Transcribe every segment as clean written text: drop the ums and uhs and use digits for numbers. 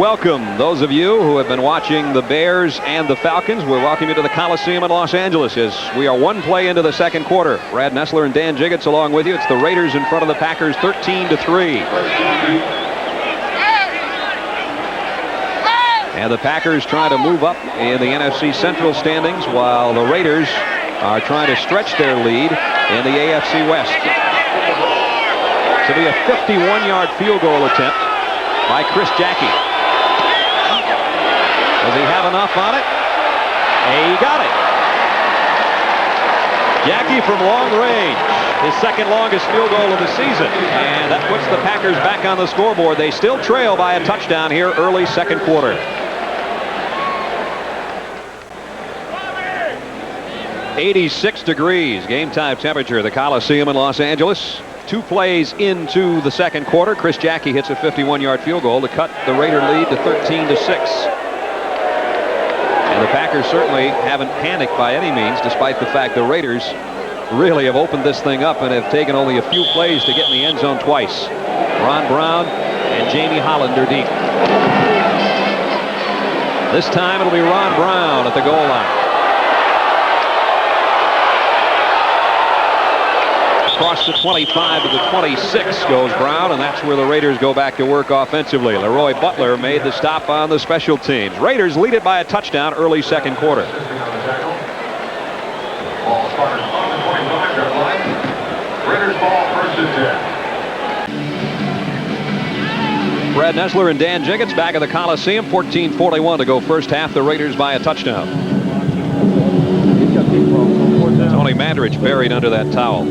Welcome, those of you who have been watching the Bears and the Falcons. We're welcoming you to the Coliseum in Los Angeles as we are one play into the second quarter. Brad Nessler and Dan Jiggets along with you. It's the Raiders in front of the Packers 13-3. And the Packers trying to move up in the NFC Central standings while the Raiders are trying to stretch their lead in the AFC West. This will be a 51-yard field goal attempt by Chris Jackie. Does he have enough on it? He got it. Jackie from long range, his second longest field goal of the season. And that puts the Packers back on the scoreboard. They still trail by a touchdown here early second quarter. 86 degrees game time temperature at the Coliseum in Los Angeles. 2 plays into the second quarter. Chris Jackie hits a 51-yard field goal to cut the Raider lead to 13-6. And the Packers certainly haven't panicked by any means, despite the fact the Raiders really have opened this thing up and have taken only a few plays to get in the end zone twice. Ron Brown and Jamie Holland are deep. This time it'll be Ron Brown at the goal line. Across the 25 to the 26 goes Brown, and that's where the Raiders go back to work offensively. Leroy Butler made the stop on the special teams. Raiders lead it by a touchdown early second quarter. Raiders ball, first and 10. Brad Nessler and Dan Jiggets back at the Coliseum. 14:41 to go first half. The Raiders by a touchdown. Tony Mandarich buried under that towel.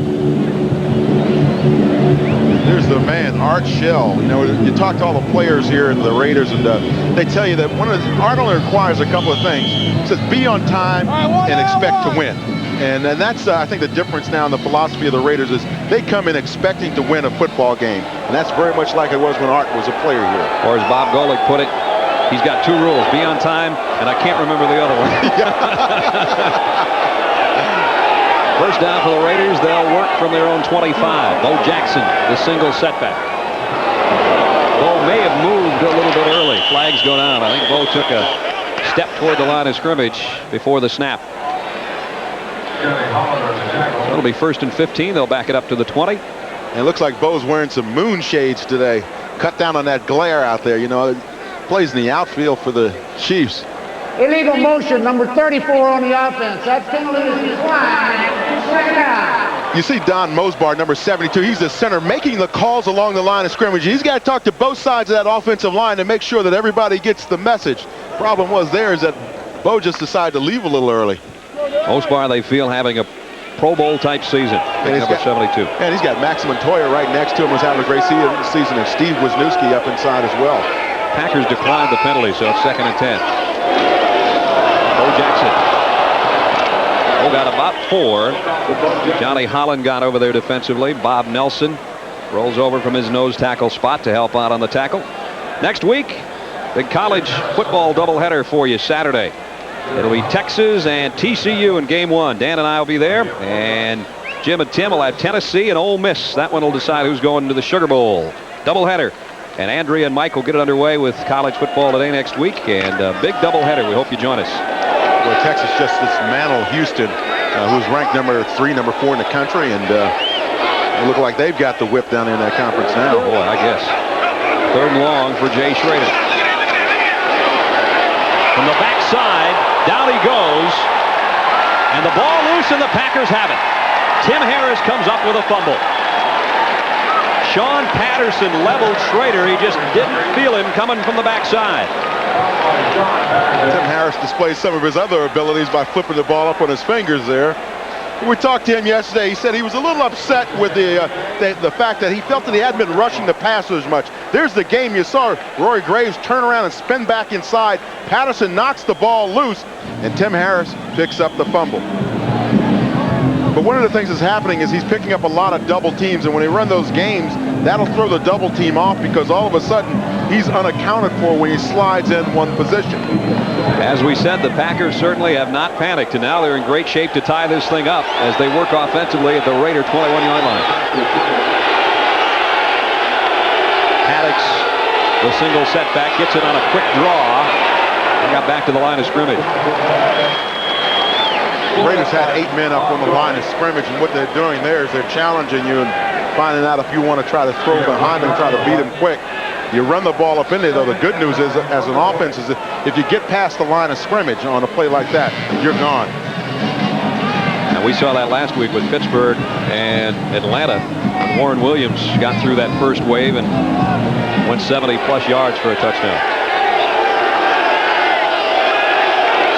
There's the man, Art Shell. You know, you talk to all the players here in the Raiders, and they tell you that Art only requires a couple of things. It says be on time and expect to win. And that's, I think, the difference now in the philosophy of the Raiders is they come in expecting to win a football game. And that's very much like it was when Art was a player here. Or as Bob Golick put it, he's got 2 rules, be on time, and I can't remember the other one. First down for the Raiders. They'll work from their own 25. Bo Jackson, the single setback. Bo may have moved a little bit early. Flags go down. I think Bo took a step toward the line of scrimmage before the snap. So it'll be first and 15. They'll back it up to the 20. And it looks like Bo's wearing some moon shades today. Cut down on that glare out there. You know, plays in the outfield for the Chiefs. Illegal motion, number 34 on the offense. That penalty is declined. Second down. You see Don Mosbar, number 72. He's the center, making the calls along the line of scrimmage. He's got to talk to both sides of that offensive line to make sure that everybody gets the message. Problem was there is that Bo just decided to leave a little early. Mosbar, they feel, having a Pro Bowl type season. Number 72. And he's got Max Montoya right next to him, who's having a great season, and Steve Wisniewski up inside as well. Packers declined the penalty, so it's second and 10. Bo Jackson. Bo got about 4. Johnny Holland got over there defensively. Bob Nelson rolls over from his nose tackle spot to help out on the tackle. Next week, big college football doubleheader for you Saturday. It'll be Texas and TCU in game 1. Dan and I will be there, and Jim and Tim will have Tennessee and Ole Miss. That one will decide who's going to the Sugar Bowl. Doubleheader. And Andrea and Mike will get it underway with college football today next week, and a big doubleheader. We hope you join us. Well, Texas just dismantled Houston, who's ranked number 3, number 4 in the country, and they look like they've got the whip down there in that conference now. Boy, I guess. Third and long for Jay Schrader. From the backside, down he goes, and the ball loose, and the Packers have it. Tim Harris comes up with a fumble. Sean Patterson leveled Schrader. He just didn't feel him coming from the backside. Tim Harris displays some of his other abilities by flipping the ball up on his fingers there. We talked to him yesterday. He said he was a little upset with the fact that he felt that he hadn't been rushing the passer as much. There's the game. You saw Rory Graves turn around and spin back inside. Patterson knocks the ball loose, and Tim Harris picks up the fumble. But one of the things that's happening is he's picking up a lot of double teams, and when they run those games, that'll throw the double team off because all of a sudden he's unaccounted for when he slides in one position. As we said, the Packers certainly have not panicked, and now they're in great shape to tie this thing up as they work offensively at the Raider 21-yard line. Haddix the single setback, gets it on a quick draw, and got back to the line of scrimmage. The Raiders had 8 men up on the line of scrimmage, and what they're doing there is they're challenging you and finding out if you want to try to throw behind them, try to beat them quick. You run the ball up in there, though. The good news is, as an offense, is that if you get past the line of scrimmage on a play like that, you're gone. And we saw that last week with Pittsburgh and Atlanta when Warren Williams got through that first wave and went 70-plus yards for a touchdown.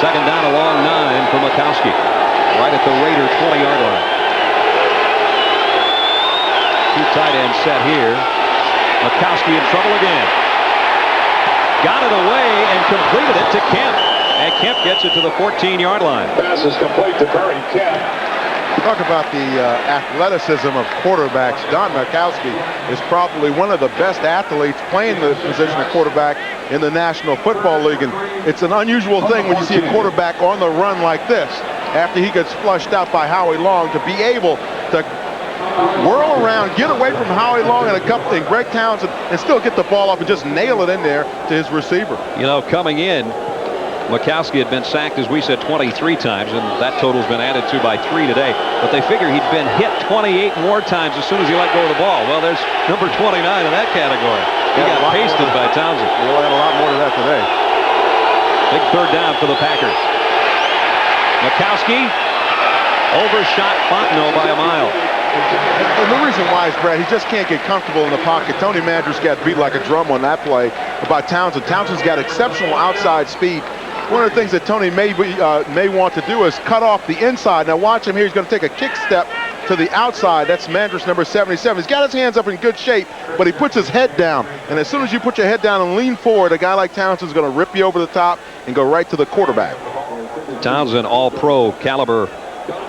Second down, a long 9 for Majkowski, right at the Raider 20-yard line. Two tight ends set here. Majkowski in trouble again. Got it away and completed it to Kemp. And Kemp gets it to the 14-yard line. Pass is complete to Barry Kemp. Talk about the athleticism of quarterbacks. Don Majkowski is probably one of the best athletes playing the position of quarterback in the National Football League. And it's an unusual thing when you see a quarterback on the run like this, after he gets flushed out by Howie Long, to be able to whirl around, get away from Howie Long and Greg Townsend, and still get the ball up and just nail it in there to his receiver. You know, coming in, Majkowski had been sacked, as we said, 23 times, and that total's been added to by 3 today. But they figure he'd been hit 28 more times as soon as he let go of the ball. Well, there's number 29 in that category. He got pasted by Townsend. We'll add a lot more to that today. Big third down for the Packers. Majkowski overshot Fontenot by a mile. And the reason why is, Brad, he just can't get comfortable in the pocket. Tony Manders got beat like a drum on that play by Townsend. Townsend's got exceptional outside speed. One of the things that Tony may want to do is cut off the inside. Now watch him here. He's going to take a kick step to the outside. That's Manders, number 77. He's got his hands up in good shape, but he puts his head down. And as soon as you put your head down and lean forward, a guy like Townsend's going to rip you over the top and go right to the quarterback. Townsend, all-pro caliber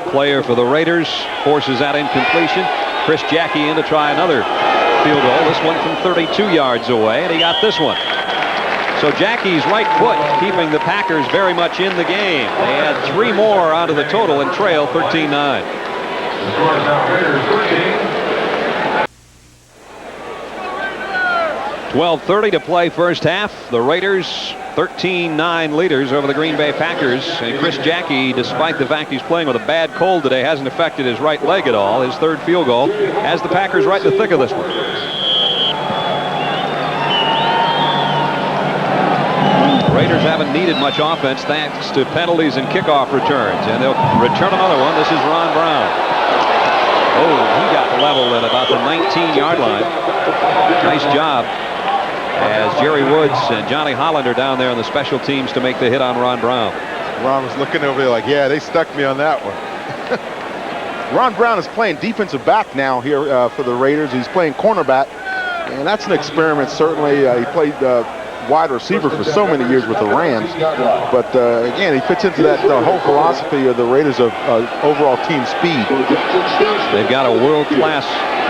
player for the Raiders, forces that incompletion. Chris Jackie in to try another field goal. This one from 32 yards away, and he got this one. So Jackie's right foot keeping the Packers very much in the game. They had 3 more onto the total and trail 13-9. 12:30 to play first half. The Raiders 13-9 leaders over the Green Bay Packers. And Chris Jackie, despite the fact he's playing with a bad cold today, hasn't affected his right leg at all. His third field goal has the Packers right in the thick of this one. Raiders haven't needed much offense thanks to penalties and kickoff returns, and they'll return another one. This is Ron Brown. Oh, he got leveled at about the 19-yard line. Nice job as Jerry Woods and Johnny Holland are down there on the special teams to make the hit on Ron Brown. Ron was looking over there like, yeah, they stuck me on that one. Ron Brown is playing defensive back now here for the Raiders. He's playing cornerback, and that's an experiment, certainly. He played wide receiver for so many years with the Rams. But again, he fits into that whole philosophy of the Raiders of overall team speed. They've got a world-class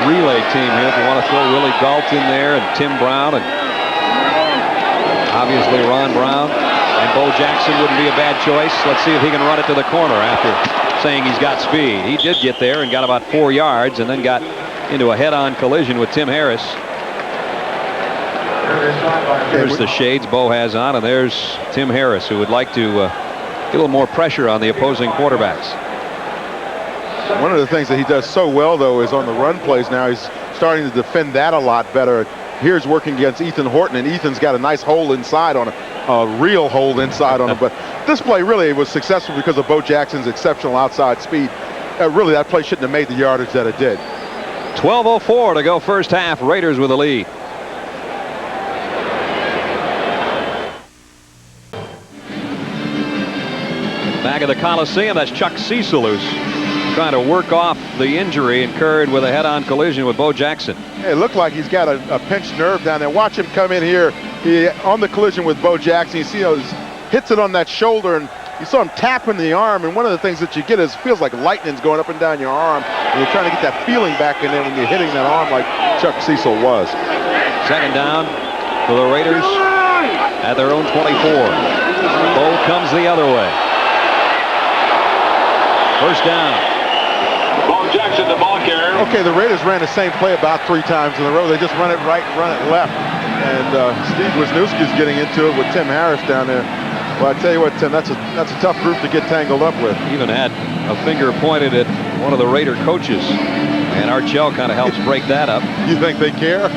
relay team here. If you want to throw Willie Gault in there and Tim Brown and obviously Ron Brown, and Bo Jackson wouldn't be a bad choice. Let's see if he can run it to the corner after saying he's got speed. He did get there and got about 4 yards and then got into a head-on collision with Tim Harris. There's the shades Bo has on, and there's Tim Harris, who would like to get a little more pressure on the opposing quarterbacks. One of the things that he does so well, though, is on the run plays now. He's starting to defend that a lot better. Here's working against Ethan Horton, and Ethan's got a nice hole inside on a real hole inside on him. But this play really was successful because of Bo Jackson's exceptional outside speed. Really, that play shouldn't have made the yardage that it did. 12:04 to go first half. Raiders with a lead. Back at the Coliseum, that's Chuck Cecil who's trying to work off the injury incurred with a head-on collision with Bo Jackson. It looked like he's got a pinched nerve down there. Watch him come in here on the collision with Bo Jackson. You see he hits it on that shoulder, and you saw him tapping the arm. And one of the things that you get is feels like lightning's going up and down your arm. And you're trying to get that feeling back in there when you're hitting that arm like Chuck Cecil was. Second down for the Raiders at their own 24. Bo comes the other way. First down. Bo Jackson, the ball carrier. Okay, the Raiders ran the same play about 3 times in a row. They just run it right, run it left. And Steve Wisniewski's getting into it with Tim Harris down there. Well, I tell you what, Tim, that's a tough group to get tangled up with. Even had a finger pointed at one of the Raider coaches. And Archell kind of helps break that up. You think they care? I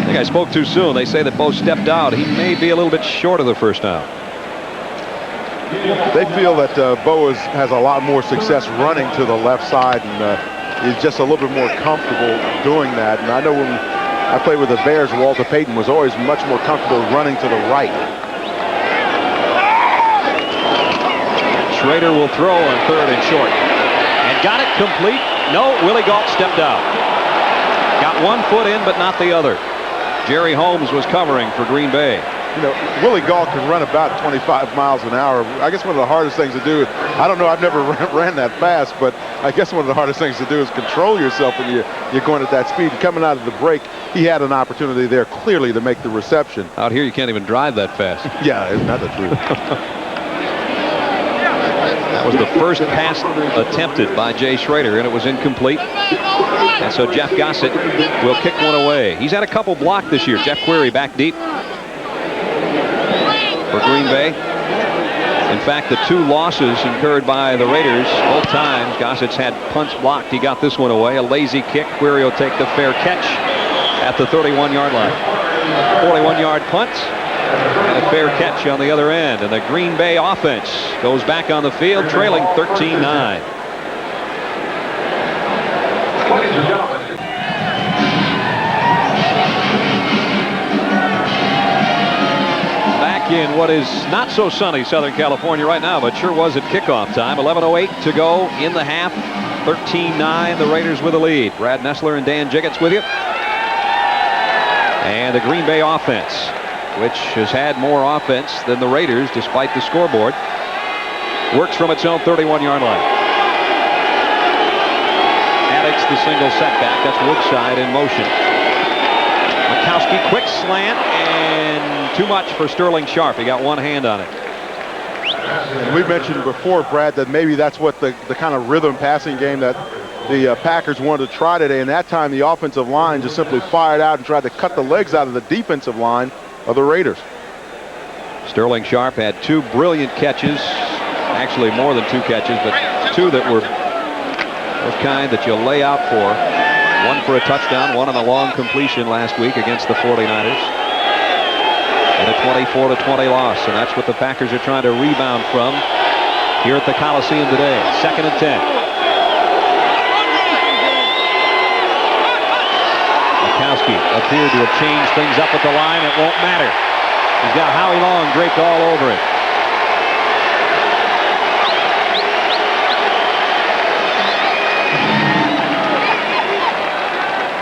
think I spoke too soon. They say that Bo stepped out. He may be a little bit short of the first down. They feel that Bo has a lot more success running to the left side and is just a little bit more comfortable doing that. And I know when I played with the Bears, Walter Payton was always much more comfortable running to the right. Schrader will throw on 3rd and short. And got it complete. No, Willie Gault stepped out. Got one foot in, but not the other. Jerry Holmes was covering for Green Bay. You know, Willie Gault can run about 25 miles an hour. I guess one of the hardest things to do, I don't know, I've never ran that fast, but I guess one of the hardest things to do is control yourself when you're going at that speed. And coming out of the break, he had an opportunity there clearly to make the reception. Out here, you can't even drive that fast. Yeah, isn't that the truth? That was the first pass attempted by Jay Schrader, and it was incomplete. And so Jeff Gossett will kick one away. He's had a couple blocked this year. Jeff Query back deep for Green Bay. In fact, the 2 losses incurred by the Raiders, both times Gossett's had punts blocked. He got this one away. A lazy kick. Query will take the fair catch at the 31-yard line. 41-yard punt. And a fair catch on the other end. And the Green Bay offense goes back on the field, trailing 13-9. Back in what is not so sunny Southern California right now, but sure was at kickoff time. 11:08 to go in the half. 13-9, the Raiders with the lead. Brad Nessler and Dan Jiggets with you. And the Green Bay offense, which has had more offense than the Raiders despite the scoreboard, works from its own 31-yard line. Addicks the single setback. That's Woodside in motion. Mikowski, quick slant, and too much for Sterling Sharp. He got one hand on it. And we mentioned before, Brad, that maybe that's what the kind of rhythm passing game that the Packers wanted to try today. And that time, the offensive line just simply fired out and tried to cut the legs out of the defensive line of the Raiders. Sterling Sharp had 2 brilliant catches, actually more than 2 catches, but 2 that were those kind that you lay out for. One for a touchdown, one on a long completion last week against the 49ers. And a 24-20 loss, and that's what the Packers are trying to rebound from here at the Coliseum today. 2nd and 10. Mikowski appeared to have changed things up at the line. It won't matter. He's got Howie Long draped all over it.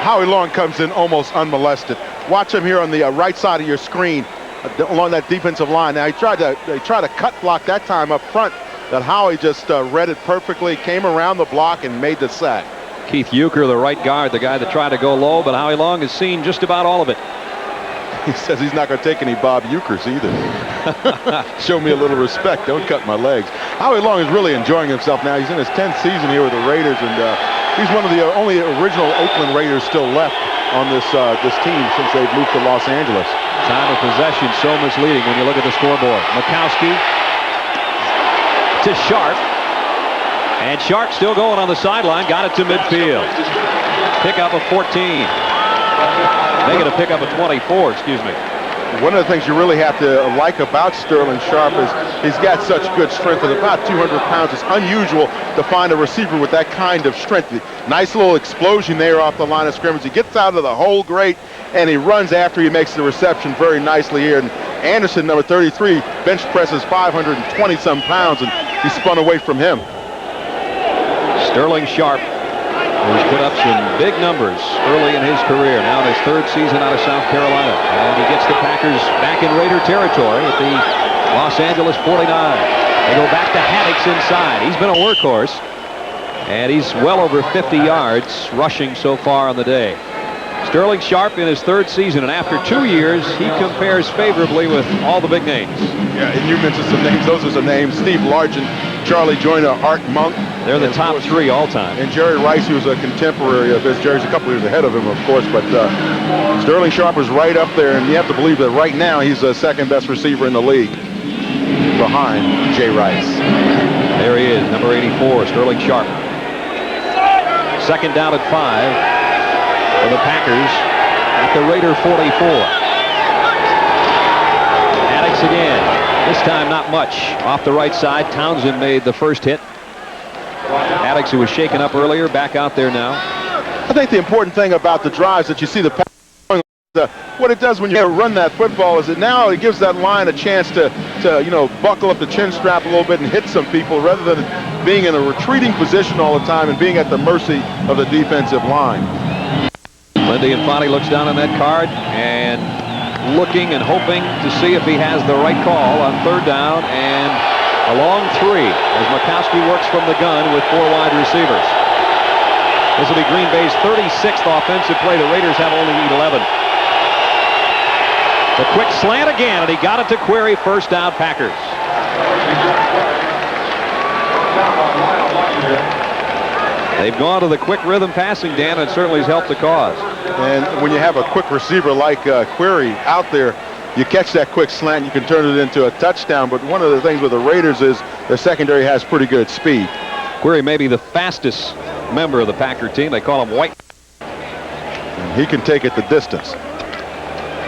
Howie Long comes in almost unmolested. Watch him here on the right side of your screen along that defensive line. Now, they tried to cut block that time up front, that Howie just read it perfectly, came around the block, and made the sack. Keith Euchre, the right guard, the guy that tried to go low, but Howie Long has seen just about all of it. He says he's not going to take any Bob Euchres either. Show me a little respect. Don't cut my legs. Howie Long is really enjoying himself now. He's in his 10th season here with the Raiders, and he's one of the only original Oakland Raiders still left on this team since they've moved to Los Angeles. Time of possession so misleading when you look at the scoreboard. Mikowski to Sharp. And Sharp still going on the sideline. Got it to midfield. Pickup of 14. Making a pickup of 24, excuse me. One of the things you really have to like about Sterling Sharp is he's got such good strength. At about 200 pounds, it's unusual to find a receiver with that kind of strength. Nice little explosion there off the line of scrimmage. He gets out of the hole great, and he runs after he makes the reception very nicely here. And Anderson, number 33, bench presses 520-some pounds, and he spun away from him. Sterling Sharp, who's put up some big numbers early in his career, now in his 3rd season out of South Carolina. And he gets the Packers back in Raider territory at the Los Angeles 49. They go back to Haddix inside. He's been a workhorse, and he's well over 50 yards rushing so far on the day. Sterling Sharp in his 3rd season, and after 2 years, he compares favorably with all the big names. Yeah, and you mentioned some names. Those are some names. Steve Largent Charlie Joyner, Art Monk. They're the And, of top course, 3 all time. And Jerry Rice, who was a contemporary of his. Jerry's a couple years ahead of him, of course, but Sterling Sharpe is right up there, and you have to believe that right now he's the second best receiver in the league behind Jay Rice. There he is, number 84, Sterling Sharpe. Second down at 5 for the Packers at the Raider 44. Addicks again. This time not much. Off the right side, Townsend made the first hit. Addicks, who was shaken up earlier, back out there now. I think the important thing about the drives that you see what it does when you run that football is that now it gives that line a chance to buckle up the chin strap a little bit and hit some people rather than being in a retreating position all the time and being at the mercy of the defensive line. Lindy Infante looks down on that card and looking and hoping to see if he has the right call on third down and a long 3 as Makowski works from the gun with 4 wide receivers. This will be Green Bay's 36th offensive play. The Raiders have only 11. The quick slant again, and he got it to Query. First down, Packers. They've gone to the quick rhythm passing, Dan, and it certainly has helped the cause. And when you have a quick receiver like Query out there, you catch that quick slant, you can turn it into a touchdown. But one of the things with the Raiders is their secondary has pretty good speed. Query may be the fastest member of the Packer team. They call him White. And he can take it the distance.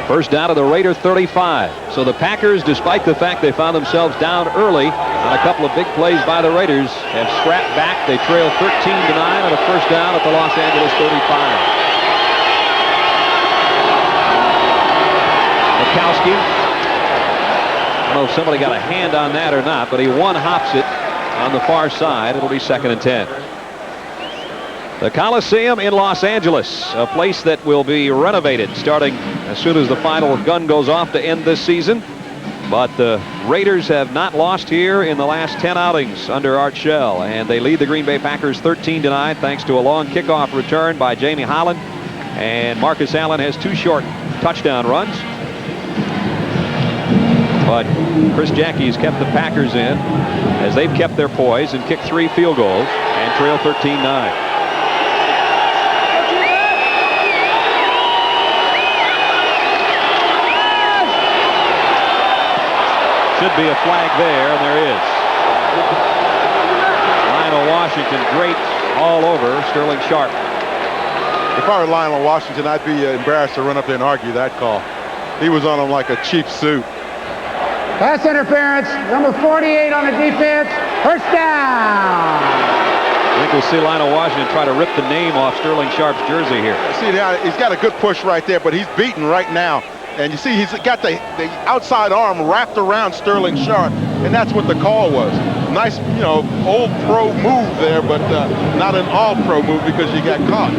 First down to the Raider 35. So the Packers, despite the fact they found themselves down early on a couple of big plays by the Raiders, have scrapped back. They trail 13-9 on a first down at the Los Angeles 35. Makowski. I don't know if somebody got a hand on that or not, but he one-hops it on the far side. It'll be 2nd and 10. The Coliseum in Los Angeles, a place that will be renovated starting as soon as the final gun goes off to end this season. But the Raiders have not lost here in the last 10 outings under Art Shell, and they lead the Green Bay Packers 13-9 thanks to a long kickoff return by Jamie Holland, and Marcus Allen has 2 short touchdown runs. But Chris Jacke's kept the Packers in as they've kept their poise and kicked 3 field goals and trail 13-9. Should be a flag there, and there is. Lionel Washington, great all over Sterling Sharpe. If I were Lionel Washington, I'd be embarrassed to run up there and argue that call. He was on him like a cheap suit. Pass interference, number 48 on the defense. First down. I think we'll see Lionel Washington try to rip the name off Sterling Sharpe's jersey here. See, he's got a good push right there, but he's beaten right now. And you see, he's got the outside arm wrapped around Sterling Sharpe, and that's what the call was. Nice, old pro move there, but not an all-pro move because you got caught.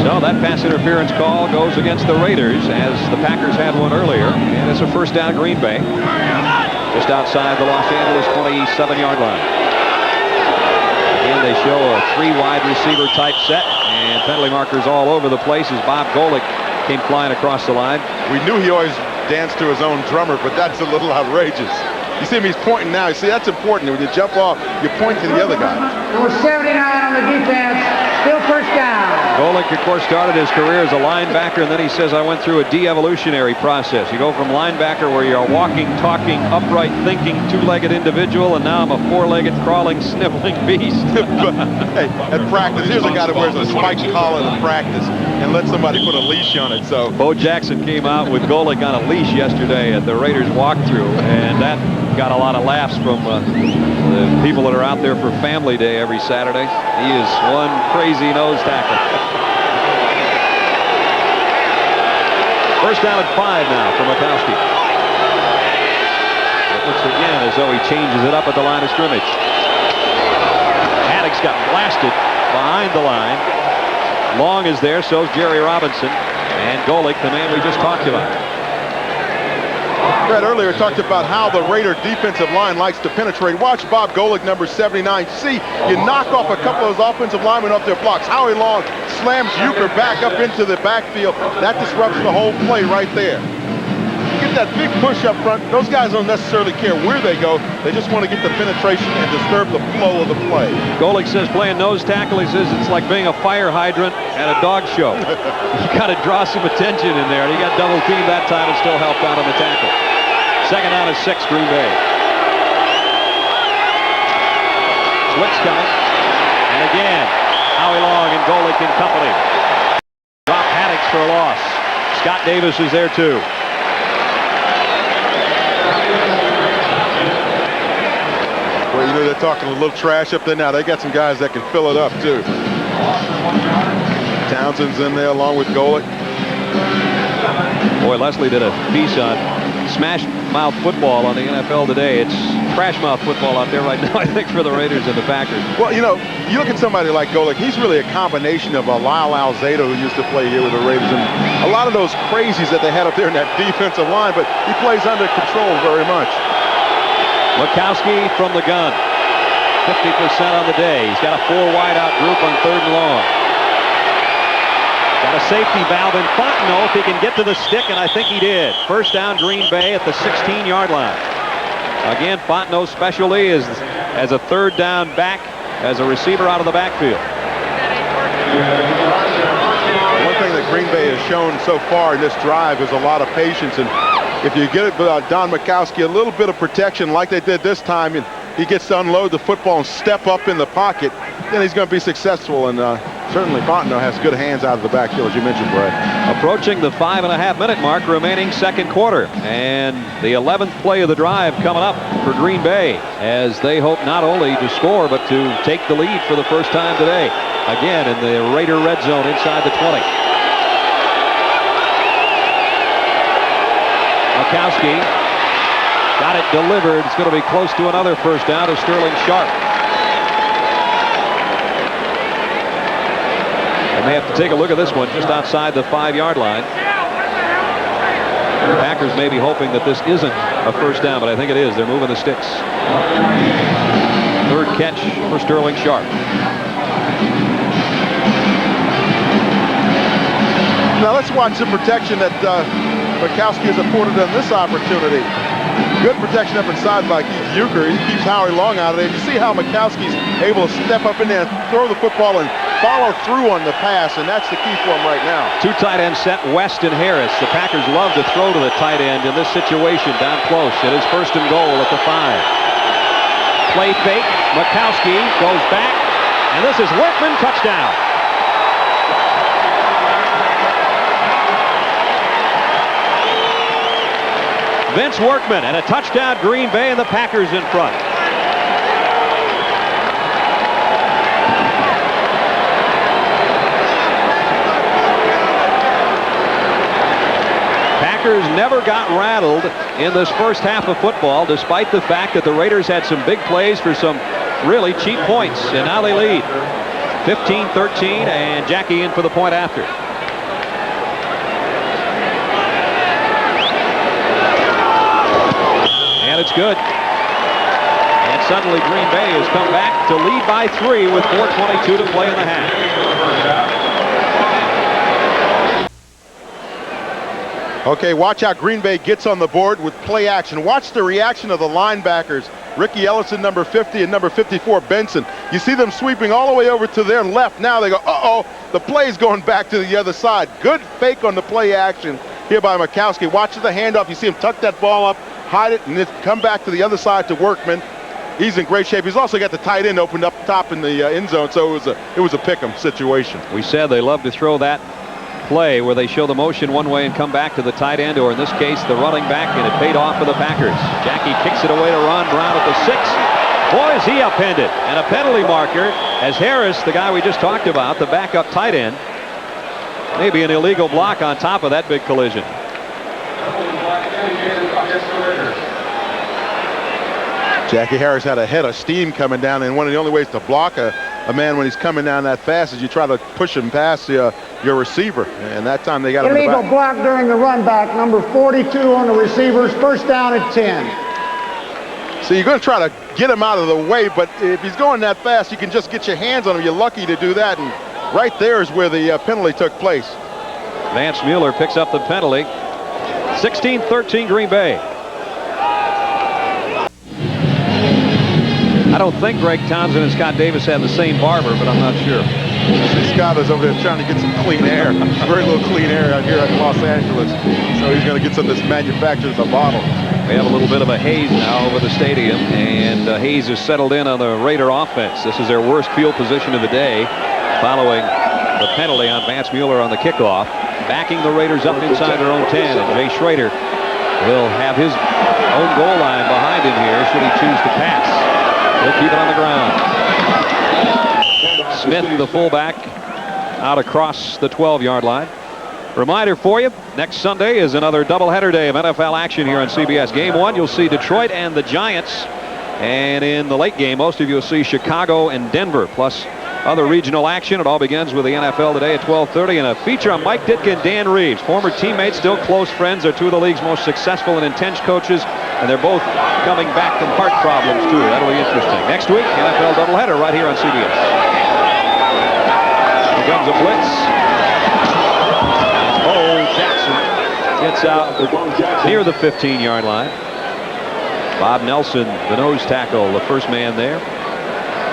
So that pass interference call goes against the Raiders, as the Packers had one earlier, and it's a first down Green Bay, just outside the Los Angeles 27-yard line. Again, they show a 3 wide receiver type set, and penalty markers all over the place as Bob Golick came flying across the line. We knew he always danced to his own drummer, but that's a little outrageous. You see him, he's pointing now. You see, that's important. When you jump off, you point to the other guy. Number 79 on the defense, still first down. Golick, of course, started his career as a linebacker, and then he says, I went through a de-evolutionary process. You go from linebacker where you're a walking, talking, upright, thinking, 2-legged individual, and now I'm a 4-legged, crawling, sniveling beast. Hey, at practice, here's a guy that wears a spiked collar to practice and let somebody put a leash on it. So Bo Jackson came out with Golick on a leash yesterday at the Raiders walkthrough, and that got a lot of laughs from the people that are out there for Family Day every Saturday. He is one crazy nose tackle. First down at 5 now for Makowski. It looks again as though he changes it up at the line of scrimmage. Addicks got blasted behind the line. Long is there, so's Jerry Robinson. And Golick, the man we just talked about. Fred earlier talked about how the Raider defensive line likes to penetrate. Watch Bob Golick, number 79. See, you knock off a couple of those offensive linemen off their blocks. Howie Long slams Euchre back up into the backfield. That disrupts the whole play right there. You get that big push up front. Those guys don't necessarily care where they go. They just want to get the penetration and disturb the flow of the play. Golick says playing nose tackle, he says it's like being a fire hydrant at a dog show. You got to draw some attention in there. And he got double teamed that time and still helped out on the tackle. Second down is 6, Green Bay. Blitz coming. And again, Howie Long and Golick and company. Drop Haddix for a loss. Scott Davis is there too. Well, you know, they're talking a little trash up there now. They got some guys that can fill it up too. Townsend's in there along with Golick. Boy, Leslie did a piece on smash mouth football on the NFL today. It's trash mouth football out there right now, I think, for the Raiders and the Packers. Well, you know, you look at somebody like Golick, he's really a combination of a Lyle Alzado who used to play here with the Raiders and a lot of those crazies that they had up there in that defensive line, but he plays under control very much. Lukowski from the gun. 50% on the day. He's got a 4 wide-out group on 3rd and long. Got a safety valve in Fontenot if he can get to the stick, and I think he did. First down, Green Bay at the 16-yard line. Again, Fontenot's specialty is as a 3rd down back, as a receiver out of the backfield. One thing that Green Bay has shown so far in this drive is a lot of patience, and if you get it Don Majkowski a little bit of protection like they did this time, and he gets to unload the football and step up in the pocket, then he's going to be successful. And certainly Fontenot has good hands out of the backfield, as you mentioned, Brad. Approaching the 5.5-minute mark, remaining 2nd quarter. And the 11th play of the drive coming up for Green Bay, as they hope not only to score, but to take the lead for the first time today. Again, in the Raider red zone inside the 20. Majkowski got it delivered. It's going to be close to another first down to Sterling Sharp. And they have to take a look at this one just outside the 5-yard line. The Packers may be hoping that this isn't a first down, but I think it is. They're moving the sticks. 3rd catch for Sterling Sharp. Now let's watch the protection that Majkowski has afforded on this opportunity. Good protection up inside by Keith Euchre. He keeps Howie Long out of there. You see how Majkowski's able to step up in there and throw the football and follow through on the pass, and that's the key for him right now. 2 tight ends set, West and Harris. The Packers love to throw to the tight end in this situation down close. It is 1st and goal at the 5. Play fake. Majkowski goes back, and this is Workman, touchdown. Vince Workman, and a touchdown, Green Bay, and the Packers in front. Packers never got rattled in this first half of football, despite the fact that the Raiders had some big plays for some really cheap points, and now they lead 15-13, and Jackie in for the point after. And it's good. And suddenly Green Bay has come back to lead by 3 with 4:22 to play in the half. Okay, watch how Green Bay gets on the board with play action. Watch the reaction of the linebackers. Ricky Ellison, number 50, and number 54, Benson. You see them sweeping all the way over to their left. Now they go, uh-oh, the play's going back to the other side. Good fake on the play action here by Majkowski. Watch the handoff. You see him tuck that ball up, hide it, and then come back to the other side to Workman. He's in great shape. He's also got the tight end opened up top in the end zone, so it was a pick 'em situation. We said they love to throw that play where they show the motion one way and come back to the tight end, or in this case the running back, and it paid off for the Packers. Jackie kicks it away to Ron Brown at the 6. Boy, is he upended, and a penalty marker as Harris, the guy we just talked about, the backup tight end, maybe an illegal block on top of that big collision. Jackie Harris had a head of steam coming down, and one of the only ways to block a man when he's coming down that fast is you try to push him past your receiver, and that time they got him in the Illegal back. block during the run back, number 42 on the receivers, 1st down at 10. So you're going to try to get him out of the way, but if he's going that fast, you can just get your hands on him. You're lucky to do that, and right there is where the penalty took place. Vance Mueller picks up the penalty. 16-13 Green Bay. I don't think Greg Townsend and Scott Davis have the same barber, but I'm not sure. Scott is over there trying to get some clean air. Very little clean air out here in Los Angeles. So he's going to get some of this manufactured in a bottle. We have a little bit of a haze now over the stadium, and haze is settled in on the Raider offense. This is their worst field position of the day, following the penalty on Vance Mueller on the kickoff. Backing the Raiders up inside their own 10, and Jay Schrader will have his own goal line behind him here should he choose to pass. He'll keep it on the ground. Smith, the fullback, out across the 12-yard line. Reminder for you, next Sunday is another doubleheader day of NFL action here on CBS. Game 1, you'll see Detroit and the Giants. And in the late game, most of you will see Chicago and Denver, plus other regional action. It all begins with the NFL today at 12:30, and a feature on Mike Ditka and Dan Reeves. Former teammates, still close friends. They're two of the league's most successful and intense coaches, and they're both coming back from heart problems, too. That'll be interesting. Next week, NFL doubleheader right here on CBS. Here comes a blitz. Bo Jackson gets out near the 15-yard line. Bob Nelson, the nose tackle, the first man there.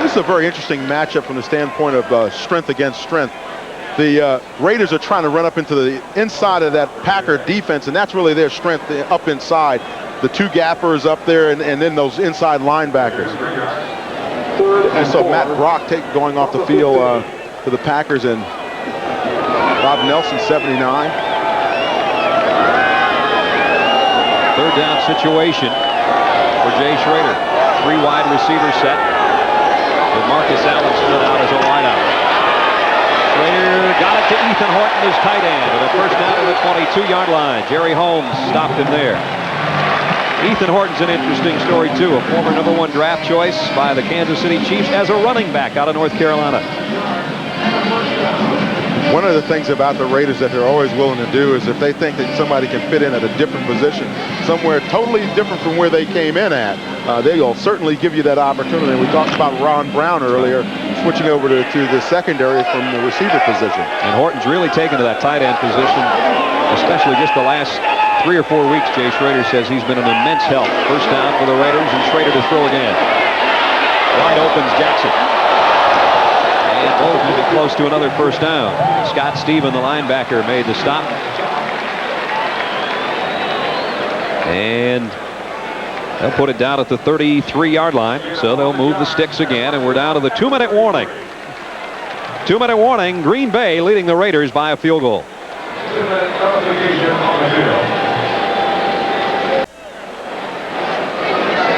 This is a very interesting matchup from the standpoint of strength against strength. The Raiders are trying to run up into the inside of that Packer defense, and that's really their strength up inside. The two gappers up there, and then those inside linebackers. And so Matt Brock going off the field for the Packers, and Bob Nelson, 79. Third down situation for Jay Schrader. 3 wide receiver set, with Marcus Allen split out as a wideout. Schrader got it to Ethan Horton, his tight end, with a first down to the 22-yard line. Jerry Holmes stopped him there. Ethan Horton's an interesting story, too. A former #1 draft choice by the Kansas City Chiefs as a running back out of North Carolina. One of the things about the Raiders that they're always willing to do is if they think that somebody can fit in at a different position, somewhere totally different from where they came in at, they'll certainly give you that opportunity. We talked about Ron Brown earlier, switching over to the secondary from the receiver position. And Horton's really taken to that tight end position, especially just the last 3 or 4 weeks. Jay Schrader says he's been an immense help. First down for the Raiders, and Schrader to throw again. Wide opens Jackson. And both will be close to another first down. Scott Stephen, the linebacker, made the stop. And they'll put it down at the 33-yard line. So they'll move the sticks again, and we're down to the 2-minute warning. 2-minute warning, Green Bay leading the Raiders by a field goal.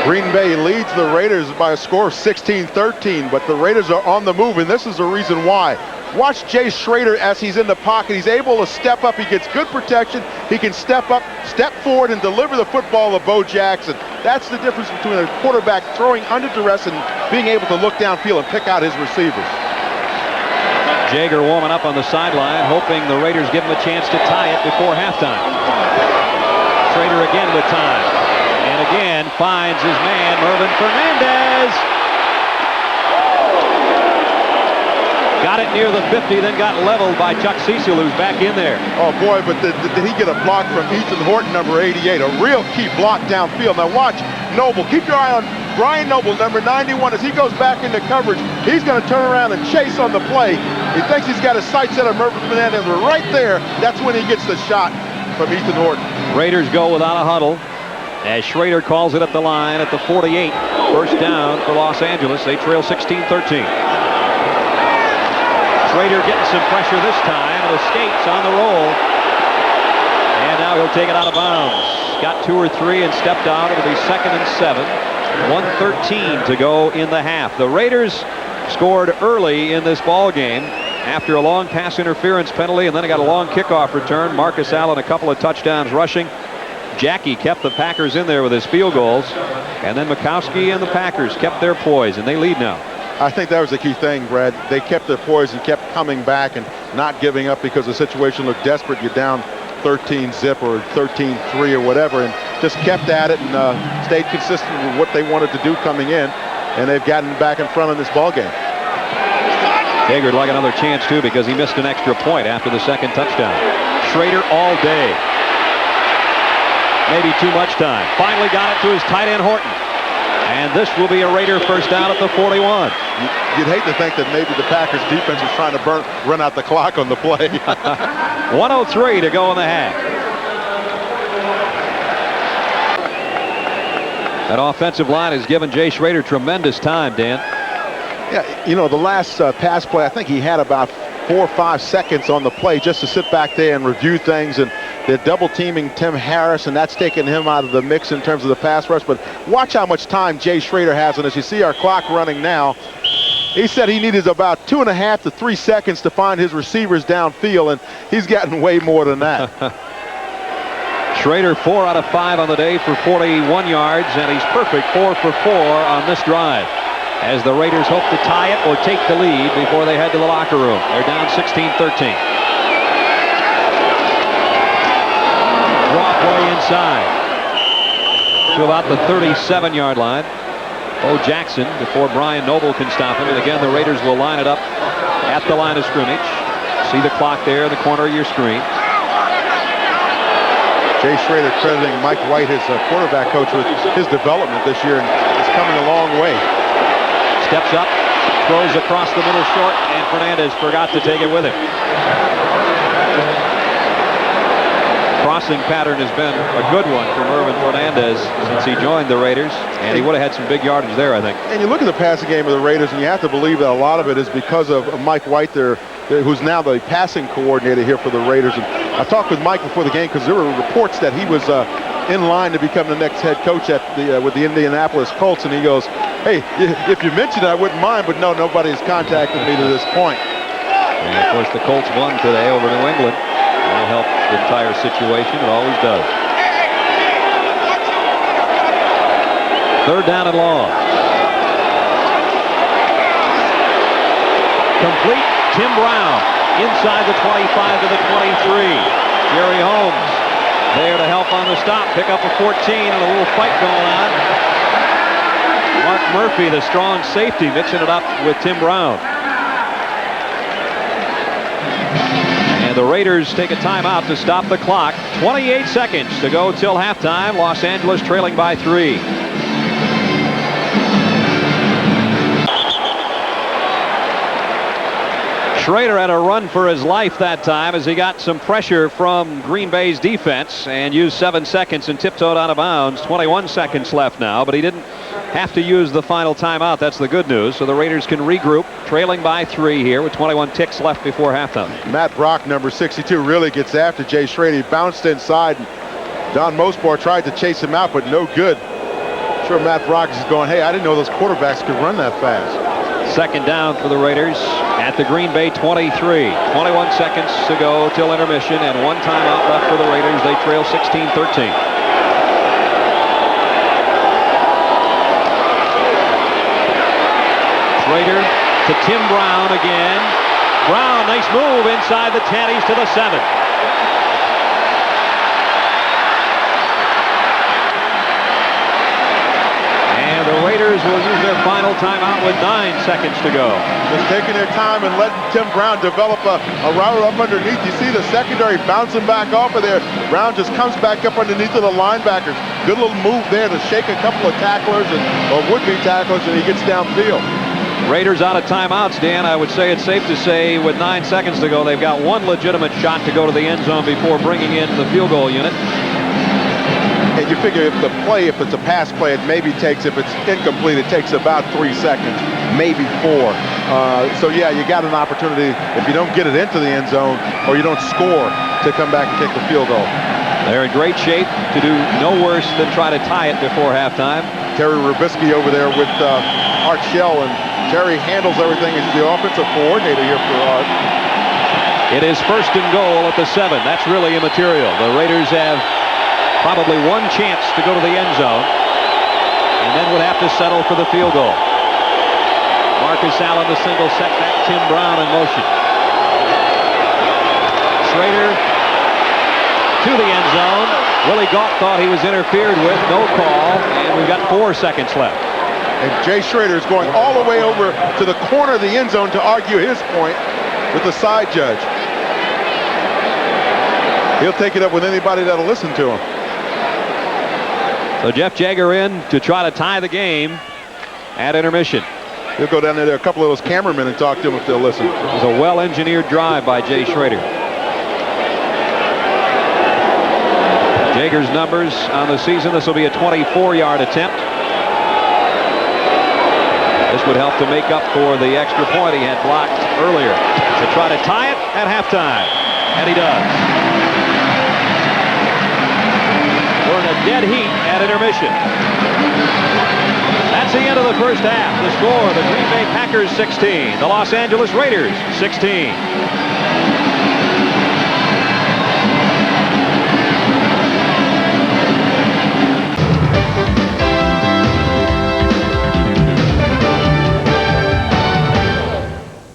Green Bay leads the Raiders by a score of 16-13, but the Raiders are on the move, and this is the reason why. Watch Jay Schrader as he's in the pocket. He's able to step up. He gets good protection. He can step up, step forward, and deliver the football to Bo Jackson. That's the difference between a quarterback throwing under duress and being able to look downfield and pick out his receivers. Jager warming up on the sideline, hoping the Raiders give him a chance to tie it before halftime. Schrader again with time. And again finds his man, Mervin Fernandez. Got it near the 50, then got leveled by Chuck Cecil, who's back in there. Oh boy, but did he get a block from Ethan Horton, number 88? A real key block downfield. Now watch Noble. Keep your eye on Brian Noble, number 91. As he goes back into coverage, he's going to turn around and chase on the play. He thinks he's got his sights set on Mervin Fernandez, but right there, that's when he gets the shot from Ethan Horton. Raiders go without a huddle as Schrader calls it at the line at the 48. First down for Los Angeles. They trail 16-13. Schrader getting some pressure this time and escapes on the roll. And now he'll take it out of bounds. Got 2 or 3 and stepped out. It'll be 2nd and 7. 1:13 to go in the half. The Raiders scored early in this ball game after a long pass interference penalty, and then they got a long kickoff return. Marcus Allen a couple of touchdowns rushing. Jackie kept the Packers in there with his field goals, and then Mikowski and the Packers kept their poise, and they lead now. I think that was the key thing, Brad. They kept their poise and kept coming back and not giving up because the situation looked desperate. You're down 13-zip or 13-3 or whatever, and just kept at it and stayed consistent with what they wanted to do coming in, and they've gotten back in front of this ball game. Jager would like another chance, too, because he missed an extra point after the second touchdown. Schrader all day. maybe too much time. Finally got it to his tight end Horton. And this will be a Raider first down at the 41. You'd hate to think that maybe the Packers defense was trying to run out the clock on the play. 1:03 to go in the half. That offensive line has given Jay Schroeder tremendous time, Dan. Yeah, you know, the last pass play, I think he had about 4 or 5 seconds on the play just to sit back there and review things, and they're double teaming Tim Harris, and that's taking him out of the mix in terms of the pass rush. But watch how much time Jay Schroeder has, and as you see our clock running now, he said he needed about 2.5 to 3 seconds to find his receivers downfield, and he's gotten way more than that. Schrader 4 out of 5 on the day for 41 yards, and he's perfect 4 for 4 on this drive, as the Raiders hope to tie it or take the lead before they head to the locker room. They're down 16-13. Draw play inside to about the 37-yard line. Bo Jackson before Brian Noble can stop him. And again, the Raiders will line it up at the line of scrimmage. See the clock there in the corner of your screen. Jay Schroeder crediting Mike White, his quarterback coach, with his development this year, and it's coming a long way. Steps up, throws across the middle short, and Fernandez forgot to take it with him. Crossing pattern has been a good one for Mervin Fernandez since he joined the Raiders, and he would have had some big yardage there, I think. And you look at the passing game of the Raiders, and you have to believe that a lot of it is because of Mike White there, who's now the passing coordinator here for the Raiders. And I talked with Mike before the game because there were reports that he was in line to become the next head coach at with the Indianapolis Colts, and he goes, "Hey, if you mention it, I wouldn't mind, but no, nobody's contacted me to this point." And of course, the Colts won today over New England. That'll help the entire situation. It always does. Third down and long. Complete. Tim Brown inside the 25 to the 23. Jerry Holmes there to help on the stop. Pick up a 14 and a little fight going on. Mark Murphy, the strong safety, mixing it up with Tim Brown. And the Raiders take a timeout to stop the clock. 28 seconds to go till halftime. Los Angeles trailing by 3. Schrader had a run for his life that time as he got some pressure from Green Bay's defense and used 7 seconds and tiptoed out of bounds. 21 seconds left now, but he didn't have to use the final timeout. That's the good news. So the Raiders can regroup, trailing by 3 here with 21 ticks left before halftime. Matt Brock, number 62, really gets after Jay Schrader. He bounced inside. Don Mospor tried to chase him out, but no good. I'm sure Matt Brock is going, "Hey, I didn't know those quarterbacks could run that fast." Second down for the Raiders at the Green Bay 23. 21 seconds to go till intermission and 1 timeout left for the Raiders. They trail 16-13. Schrader to Tim Brown again. Brown, nice move inside the 10. He's to the 7. The Raiders will use their final timeout with 9 seconds to go. Just taking their time and letting Tim Brown develop a route up underneath. You see the secondary bouncing back off of there. Brown just comes back up underneath of the linebackers. Good little move there to shake a couple of tacklers or would-be tacklers, and he gets downfield. Raiders out of timeouts, Dan. I would say it's safe to say with 9 seconds to go, they've got one legitimate shot to go to the end zone before bringing in the field goal unit. And you figure if it's a pass play, it maybe takes, if it's incomplete, it takes about 3 seconds, maybe 4. So yeah, you got an opportunity if you don't get it into the end zone or you don't score to come back and kick the field goal. They're in great shape to do no worse than try to tie it before halftime. Terry Rubisky over there with Art Shell, and Terry handles everything. He's the offensive coordinator here for Art. It is first and goal at the 7. That's really immaterial. The Raiders have probably one chance to go to the end zone, and then would have to settle for the field goal. Marcus Allen, the single setback. Tim Brown in motion. Schrader to the end zone. Willie Gault thought he was interfered with. No call, and we've got 4 seconds left. And Jay Schrader is going all the way over to the corner of the end zone to argue his point with the side judge. He'll take it up with anybody that'll listen to him. So Jeff Jaeger in to try to tie the game at intermission. He'll go down there to a couple of those cameramen and talk to them if they'll listen. It was a well-engineered drive by Jay Schrader. Jaeger's numbers on the season, this will be a 24-yard attempt. This would help to make up for the extra point he had blocked earlier to try to tie it at halftime. And he does. We're in a dead heat at intermission. That's the end of the first half. The score, the Green Bay Packers 16, the Los Angeles Raiders 16.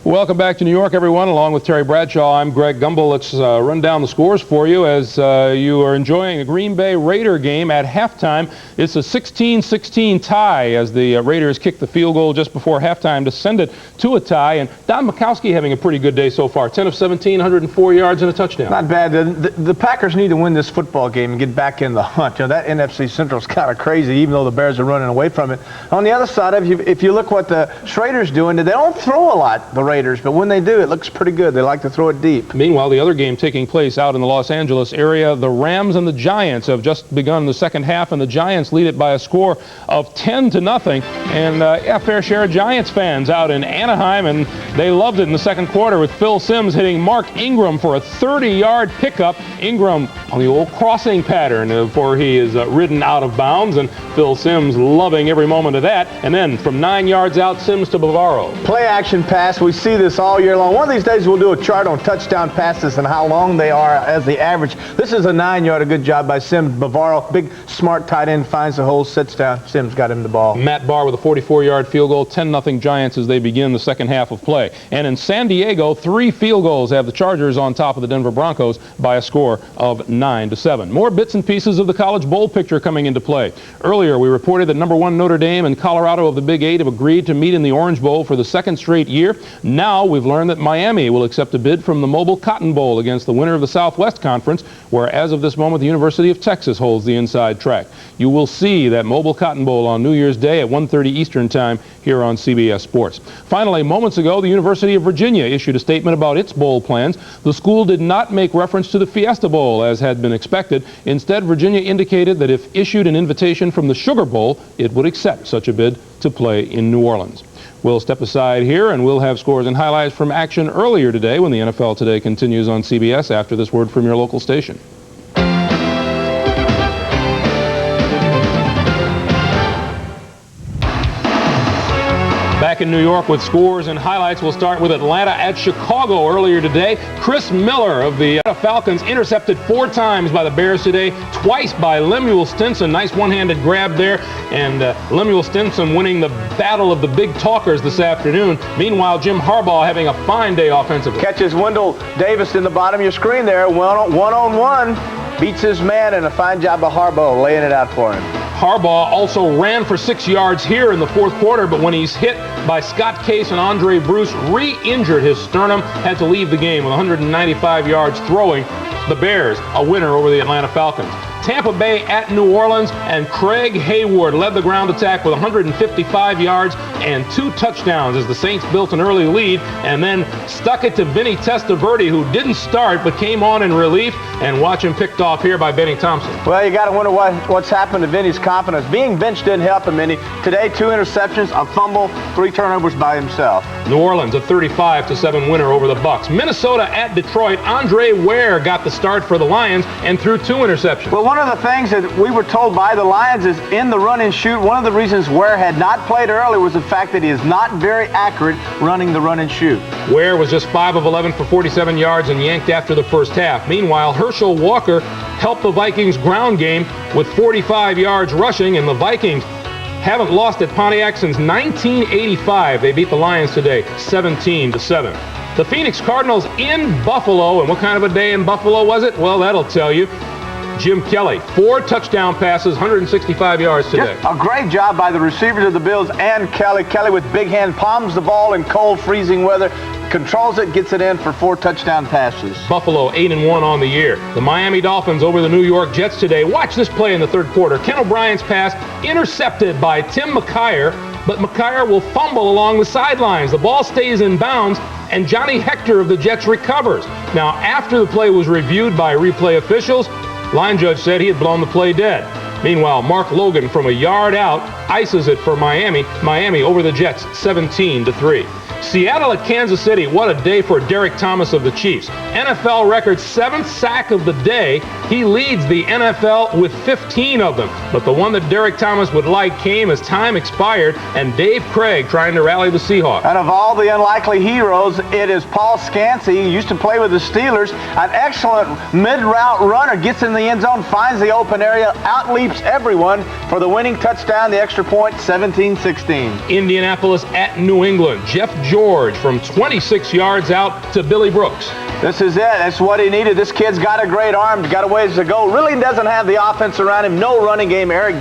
Welcome back to New York, everyone. Along with Terry Bradshaw, I'm Greg Gumbel. Let's run down the scores for you as you are enjoying a Green Bay Raider game at halftime. It's a 16-16 tie as the Raiders kick the field goal just before halftime to send it to a tie. And Don Majkowski having a pretty good day so far. 10 of 17, 104 yards and a touchdown. Not bad. The Packers need to win this football game and get back in the hunt. You know, that NFC Central's kind of crazy, even though the Bears are running away from it. On the other side, if you look what the Schrader's doing, they don't throw a lot, the Raiders, but when they do, it looks pretty good. They like to throw it deep. Meanwhile, the other game taking place out in the Los Angeles area, the Rams and the Giants have just begun the second half, and the Giants lead it by a score of 10-0. And yeah, fair share of Giants fans out in Anaheim, and they loved it in the second quarter with Phil Simms hitting Mark Ingram for a 30-yard pickup. Ingram on the old crossing pattern before he is ridden out of bounds, and Phil Simms loving every moment of that. And then from 9 yards out, Simms to Bavaro. Play action pass. We see this all year long. One of these days we'll do a chart on touchdown passes and how long they are as the average. This is a 9-yard. A good job by Simms. Bavaro, big smart tight end, finds the hole, sits down. Simms got him the ball. Matt Barr with a 44-yard field goal. 10-0 Giants as they begin the second half of play. And in San Diego, 3 field goals have the Chargers on top of the Denver Broncos by a score of 9-7. More bits and pieces of the College Bowl picture coming into play. Earlier, we reported that number 1 Notre Dame and Colorado of the Big 8 have agreed to meet in the Orange Bowl for the second straight year. Now we've learned that Miami will accept a bid from the Mobile Cotton Bowl against the winner of the Southwest Conference, where as of this moment the University of Texas holds the inside track. You will see that Mobile Cotton Bowl on New Year's Day at 1:30 Eastern Time here on CBS Sports. Finally, moments ago, the University of Virginia issued a statement about its bowl plans. The school did not make reference to the Fiesta Bowl as had been expected. Instead, Virginia indicated that if issued an invitation from the Sugar Bowl, it would accept such a bid to play in New Orleans. We'll step aside here and we'll have scores and highlights from action earlier today when the NFL Today continues on CBS after this word from your local station. Back in New York with scores and highlights, we'll start with Atlanta at Chicago earlier today. Chris Miller of the Falcons intercepted 4 times by the Bears today, twice by Lemuel Stinson. Nice one-handed grab there, and Lemuel Stinson winning the battle of the big talkers this afternoon. Meanwhile, Jim Harbaugh having a fine day offensively. Catches Wendell Davis in the bottom of your screen there, one-on-one. Beats his man, and a fine job by Harbaugh laying it out for him. Harbaugh also ran for 6 yards here in the fourth quarter, but when he's hit by Scott Case and Andre Bruce, re-injured his sternum, had to leave the game with 195 yards throwing. The Bears, a winner over the Atlanta Falcons. Tampa Bay at New Orleans, and Craig Hayward led the ground attack with 155 yards and 2 touchdowns as the Saints built an early lead and then stuck it to Vinny Testaverde, who didn't start but came on in relief, and watch him picked off here by Benny Thompson. Well, you got to wonder what's happened to Vinny's confidence. Being benched didn't help him any. Today, 2 interceptions, a fumble, 3 turnovers by himself. New Orleans, a 35-7 winner over the Bucs. Minnesota at Detroit. Andre Ware got the start for the Lions and threw 2 interceptions. Well, one of the things that we were told by the Lions is in the run and shoot, one of the reasons Ware had not played early was the fact that he is not very accurate running the run and shoot. Ware was just 5 of 11 for 47 yards and yanked after the first half. Meanwhile, Herschel Walker helped the Vikings ground game with 45 yards rushing, and the Vikings haven't lost at Pontiac since 1985. They beat the Lions today 17-7. The Phoenix Cardinals in Buffalo, and what kind of a day in Buffalo was it? Well, that'll tell you. Jim Kelly, 4 touchdown passes, 165 yards today. Just a great job by the receivers of the Bills and Kelly. Kelly with big hand palms the ball in cold, freezing weather. controls it, gets it in for 4 touchdown passes. Buffalo 8-1 on the year. The Miami Dolphins over the New York Jets today. Watch this play in the third quarter. Ken O'Brien's pass intercepted by Tim McKyer, but McKyer will fumble along the sidelines. The ball stays in bounds, and Johnny Hector of the Jets recovers. Now, after the play was reviewed by replay officials, line judge said he had blown the play dead. Meanwhile, Mark Logan from a yard out ices it for Miami. Miami over the Jets 17-3. Seattle at Kansas City. What a day for Derek Thomas of the Chiefs. NFL record 7th sack of the day. He leads the NFL with 15 of them. But the one that Derek Thomas would like came as time expired and Dave Craig trying to rally the Seahawks. Out of all the unlikely heroes, it is Paul Scansey. He used to play with the Steelers. An excellent mid-route runner, gets in the end zone, finds the open area, outleaps everyone for the winning touchdown, the extra point, 17-16. Indianapolis at New England. Jeff George from 26 yards out to Billy Brooks. This is it. That's what he needed. This kid's got a great arm, got a ways to go. Really doesn't have the offense around him. No running game. Eric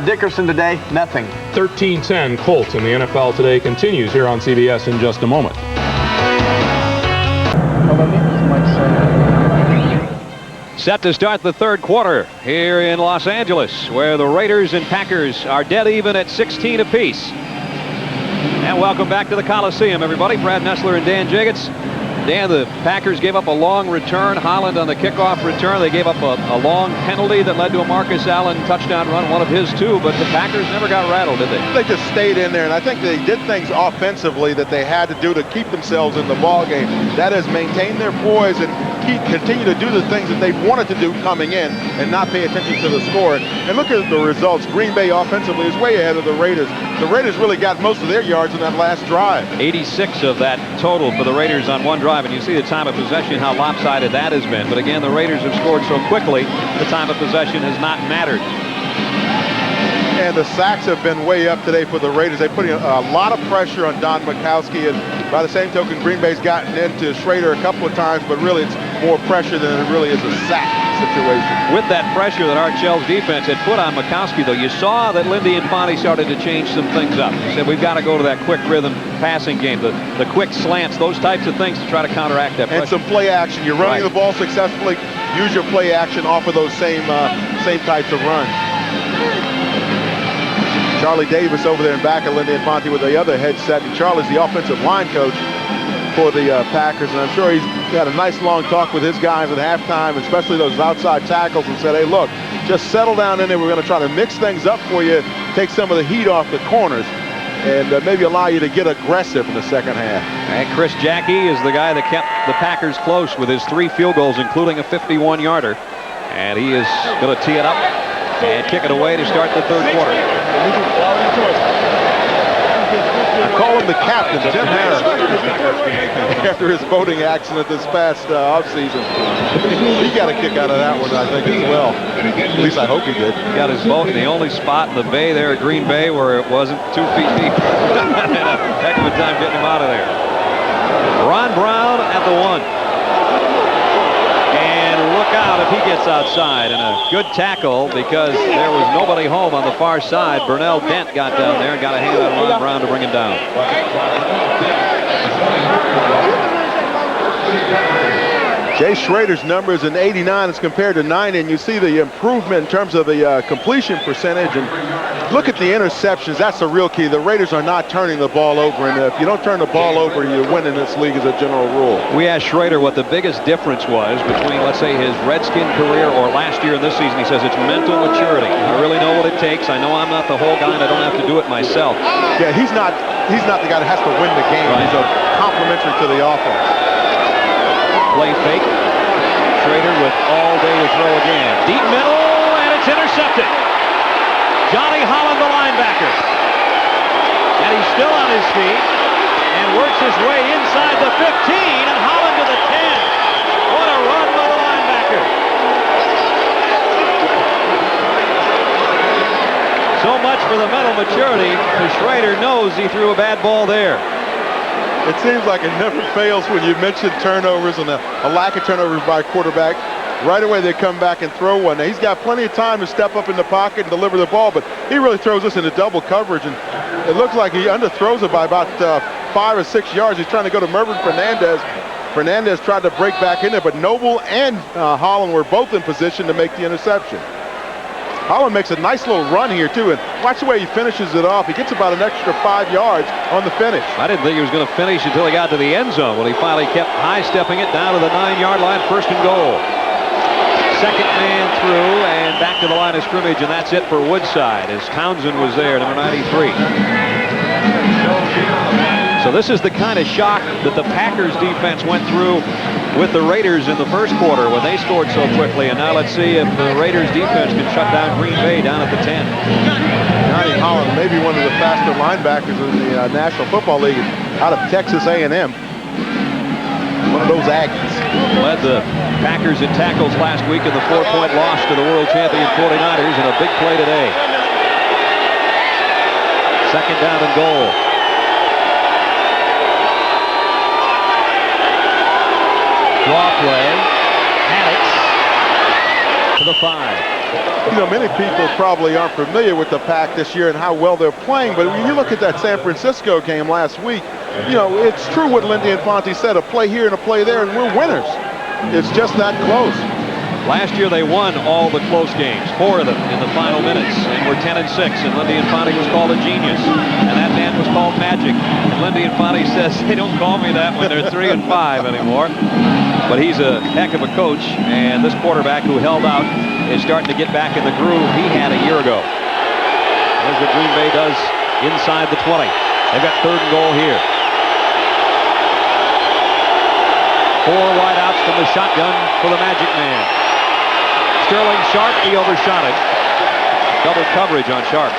Dickerson today, nothing. 13-10 Colts in the NFL today continues here on CBS in just a moment. Set to start the third quarter here in Los Angeles, where the Raiders and Packers are dead even at 16 apiece. And welcome back to the Coliseum, everybody. Brad Nessler and Dan Jiggetts. Dan, the Packers gave up a long return. Holland on the kickoff return. They gave up a long penalty that led to a Marcus Allen touchdown run, one of his too, but the Packers never got rattled, did they? They just stayed in there, and I think they did things offensively that they had to do to keep themselves in the ball game. That is, maintain their poise and continue to do the things that they wanted to do coming in and not pay attention to the score. And look at the results. Green Bay offensively is way ahead of the Raiders. The Raiders really got most of their yards in that last drive. 86 of that total for the Raiders on one drive, and you see the time of possession, how lopsided that has been. But again, the Raiders have scored so quickly, the time of possession has not mattered. And the sacks have been way up today for the Raiders. They put a lot of pressure on Don Majkowski, and by the same token, Green Bay's gotten into Schrader a couple of times, but really it's more pressure than it really is a sack situation. With that pressure that Art Shell's defense had put on Majkowski, though, you saw that Lindy Infante started to change some things up. He said, we've got to go to that quick rhythm passing game, the quick slants, those types of things to try to counteract that pressure. And some play action. You're running the ball successfully, use your play action off of those same types of runs. Charlie Davis over there in back of Lindy Infante with the other headset, and Charlie's the offensive line coach for the Packers, and I'm sure he's had a nice long talk with his guys at halftime, especially those outside tackles, and said, hey, look, just settle down in there. We're going to try to mix things up for you, take some of the heat off the corners, and maybe allow you to get aggressive in the second half. And Chris Jackie is the guy that kept the Packers close with his 3 field goals, including a 51-yarder. And he is going to tee it up and kick it away to start the third quarter. I call him the captain, Tim Harris, after his boating accident this past offseason. He got a kick out of that one, I think, as well. At least I hope he did. He got his boat in the only spot in the bay there at Green Bay where it wasn't 2 feet deep. And a heck of a time getting him out of there. Ron Brown at the 1. Look out if he gets outside, and a good tackle because there was nobody home on the far side. Burnell Dent got down there and got a hand on Ron Brown to bring him down. Jay Schrader's number is an 89 as compared to 90, and you see the improvement in terms of the completion percentage. And look at the interceptions. That's the real key. The Raiders are not turning the ball over, and if you don't turn the ball over, you win in this league as a general rule. We asked Schrader what the biggest difference was between, let's say, his Redskin career or last year and this season. He says it's mental maturity. I really know what it takes. I know I'm not the whole guy, and I don't have to do it myself. Yeah, he's not the guy that has to win the game. Right. He's a complementary to the offense. Play fake. Schrader with all day to throw again. Deep middle, and it's intercepted. Johnny Holland, the linebacker. And he's still on his feet and works his way inside the 15, and Holland to the 10. What a run by the linebacker. So much for the mental maturity. Schrader knows he threw a bad ball there. It seems like it never fails when you mention turnovers and a lack of turnovers by a quarterback. Right away they come back and throw one. Now, he's got plenty of time to step up in the pocket and deliver the ball, but he really throws us into double coverage, and it looks like he underthrows it by about 5 or 6 yards. He's trying to go to Mervin Fernandez. Fernandez tried to break back in there, but Noble and Holland were both in position to make the interception. Holland makes a nice little run here, too, and watch the way he finishes it off. He gets about an extra 5 yards on the finish. I didn't think he was going to finish until he got to the end zone when he finally kept high-stepping it down to the 9-yard line, 1st and goal. Second man through and back to the line of scrimmage, and that's it for Woodside as Townsend was there, number 93. So this is the kind of shock that the Packers defense went through with the Raiders in the first quarter when they scored so quickly. And now let's see if the Raiders defense can shut down Green Bay down at the 10. Johnny Holland, maybe one of the faster linebackers in the National Football League out of Texas A&M. One of those Aggies. Led the Packers in tackles last week in the 4-point loss to the world champion 49ers, and a big play today. Second down and goal. Draw play. Haddix to the 5. You know, many people probably aren't familiar with the Pack this year and how well they're playing, but when you look at that San Francisco game last week, you know, it's true what Lindy Infante said, a play here and a play there, and we're winners. It's just that close. Last year they won all the close games, 4 of them in the final minutes, and were 10-6, and Lindy Infante was called a genius, and that man was called Magic. And Lindy Infante says, they don't call me that when they're 3-5 anymore. But he's a heck of a coach, and this quarterback who held out is starting to get back in the groove he had a year ago. Here's what Green Bay does inside the 20. They've got 3rd and goal here. 4 wideouts from the shotgun for the Magic Man. Sterling Sharp, he overshot it. Double coverage on Sharp.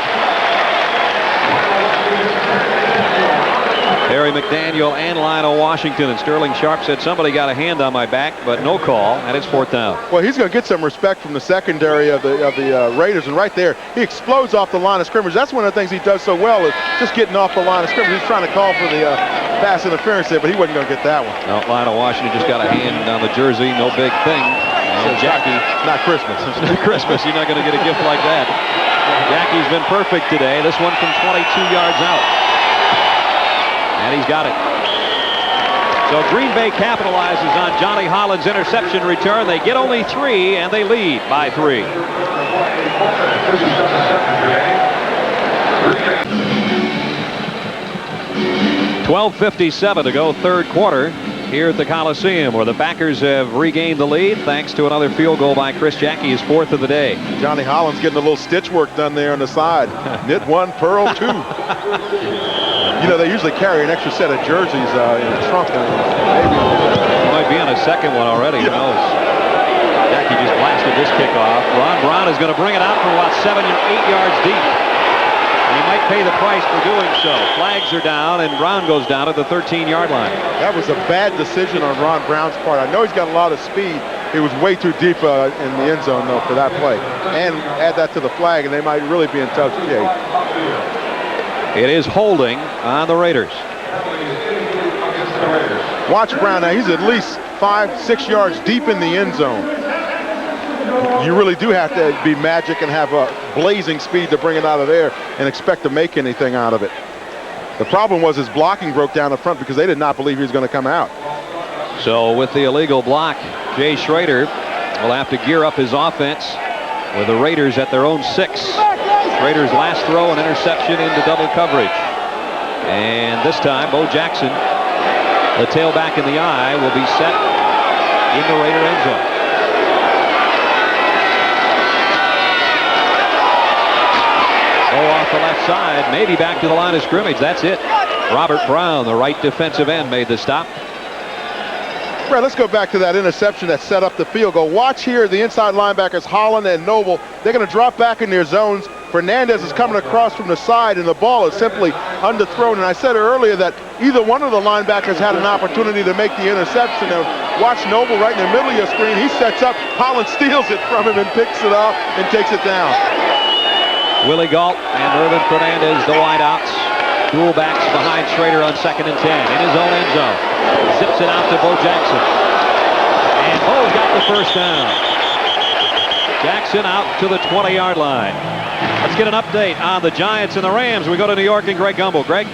Harry McDaniel and Lionel Washington, and Sterling Sharp said somebody got a hand on my back, but no call, and it's 4th down. Well, he's going to get some respect from the secondary of the Raiders, and right there, he explodes off the line of scrimmage. That's one of the things he does so well, is just getting off the line of scrimmage. He's trying to call for the pass interference there, but he wasn't going to get that one. No, Lionel Washington just got a hand on the jersey, no big thing. And Jackie, not Christmas. Christmas, you're not going to get a gift like that. Jackie's been perfect today. This one from 22 yards out. And he's got it. So Green Bay capitalizes on Johnny Holland's interception return. They get only 3, and they lead by 3. $12:57 to go, 3rd quarter here at the Coliseum, where the Packers have regained the lead thanks to another field goal by Chris Jackie, his 4th of the day. Johnny Holland's getting a little stitch work done there on the side. Knit 1, purl 2. You know, they usually carry an extra set of jerseys in the trunk. He might be on a second one already. Who knows? Jackie just blasted this kickoff. Ron Brown is going to bring it out from about 7 and 8 yards deep. And he might pay the price for doing so. Flags are down, and Brown goes down at the 13-yard line. That was a bad decision on Ron Brown's part. I know he's got a lot of speed. It was way too deep in the end zone, though, for that play. And add that to the flag, and they might really be in tough shape. It is holding on the Raiders. Watch Brown now. He's at least 5-6 yards deep in the end zone. You really do have to be Magic and have a blazing speed to bring it out of there and expect to make anything out of it. The problem was his blocking broke down the front because they did not believe he was going to come out. So with the illegal block, Jay Schrader will have to gear up his offense with the Raiders at their own 6. Schrader's last throw, an interception into double coverage. And this time, Bo Jackson, the tailback in the eye, will be set in the Raider end zone. Off the left side, maybe back to the line of scrimmage. That's it. Robert Brown, the right defensive end, made the stop. Brett, let's go back to that interception that set up the field goal. Watch here, the inside linebackers, Holland and Noble. They're going to drop back in their zones. Fernandez is coming across from the side, and the ball is simply underthrown. And I said earlier that either one of the linebackers had an opportunity to make the interception. Now, watch Noble right in the middle of your screen. He sets up. Holland steals it from him and picks it up and takes it down. Willie Gault and Mervin Fernandez, the wideouts. Dual backs behind Schrader on 2nd and 10 in his own end zone. Zips it out to Bo Jackson. And Bo's got the 1st down. Jackson out to the 20-yard line. Let's get an update on the Giants and the Rams. We go to New York and Greg Gumbel. Greg?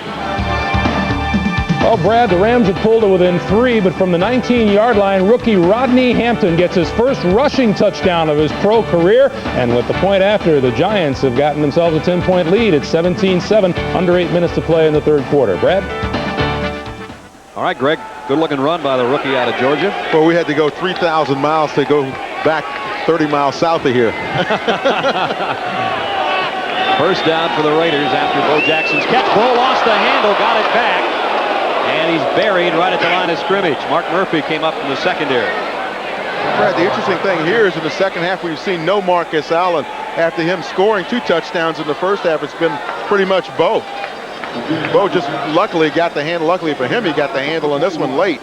Well, Brad, the Rams had pulled it within 3, but from the 19-yard line, rookie Rodney Hampton gets his first rushing touchdown of his pro career. And with the point after, the Giants have gotten themselves a 10-point lead. It's 17-7, under 8 minutes to play in the third quarter. Brad? All right, Greg, good-looking run by the rookie out of Georgia. Well, we had to go 3,000 miles to go back 30 miles south of here. First down for the Raiders after Bo Jackson's catch. Bo lost the handle, got it back, and he's buried right at the line of scrimmage. Mark Murphy came up from the secondary. Brad, the interesting thing here is in the second half we've seen no Marcus Allen. After him scoring 2 touchdowns in the first half, it's been pretty much both. Bo just luckily got the handle. Luckily for him, he got the handle on this one late.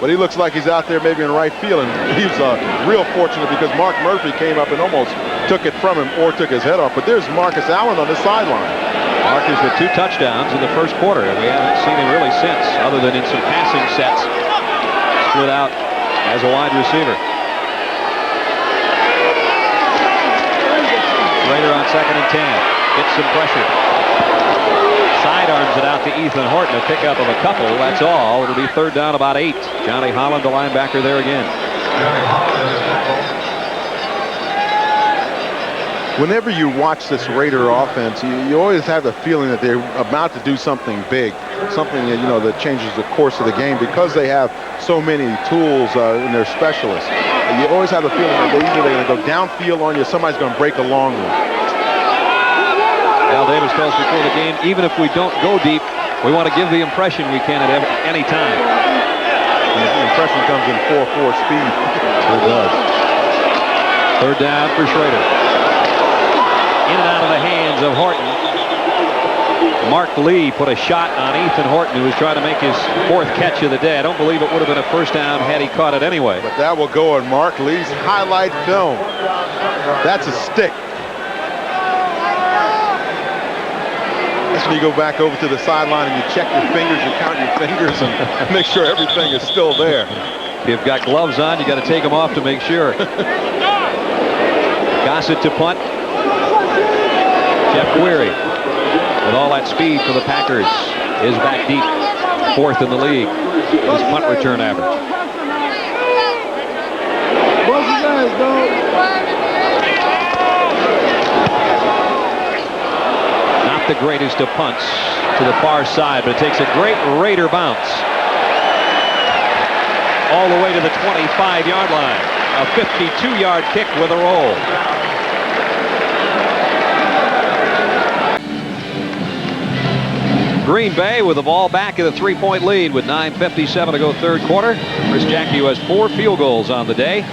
But he looks like he's out there maybe in right field, and he's real fortunate because Mark Murphy came up and almost took it from him or took his head off. But there's Marcus Allen on the sideline. Marcus with 2 touchdowns in the first quarter. We haven't seen him really since, other than in some passing sets. Split out as a wide receiver. Raider on 2nd and 10. Gets some pressure. Sidearms it out to Ethan Horton. A pickup of a couple. That's all. It'll be 3rd down, about 8. Johnny Holland, the linebacker, there again. Whenever you watch this Raider offense, you always have the feeling that they're about to do something big, something that, that changes the course of the game because they have so many tools in their specialists. You always have the feeling that they're going to go downfield on you, somebody's going to break a long one. Al Davis tells us before the game, even if we don't go deep, we want to give the impression we can at any time. And the impression comes in 4.4 speed. It does. 3rd down for Schrader. In and out of the hands of Horton. Mark Lee put a shot on Ethan Horton, who was trying to make his 4th catch of the day. I don't believe it would have been a first down had he caught it anyway. But that will go on Mark Lee's highlight film. That's a stick. That's when you go back over to the sideline and you check your fingers, you count your fingers and make sure everything is still there. If you've got gloves on, you got to take them off to make sure. Gossett to punt. Jeff Query, with all that speed for the Packers, is back deep. 4th in the league. His punt return average. Not the greatest of punts to the far side, but it takes a great Raider bounce all the way to the 25-yard line. A 52-yard kick with a roll. Green Bay with the ball back in a 3-point lead with 9:57 to go third quarter. Chris Jackie, who has 4 field goals on the day.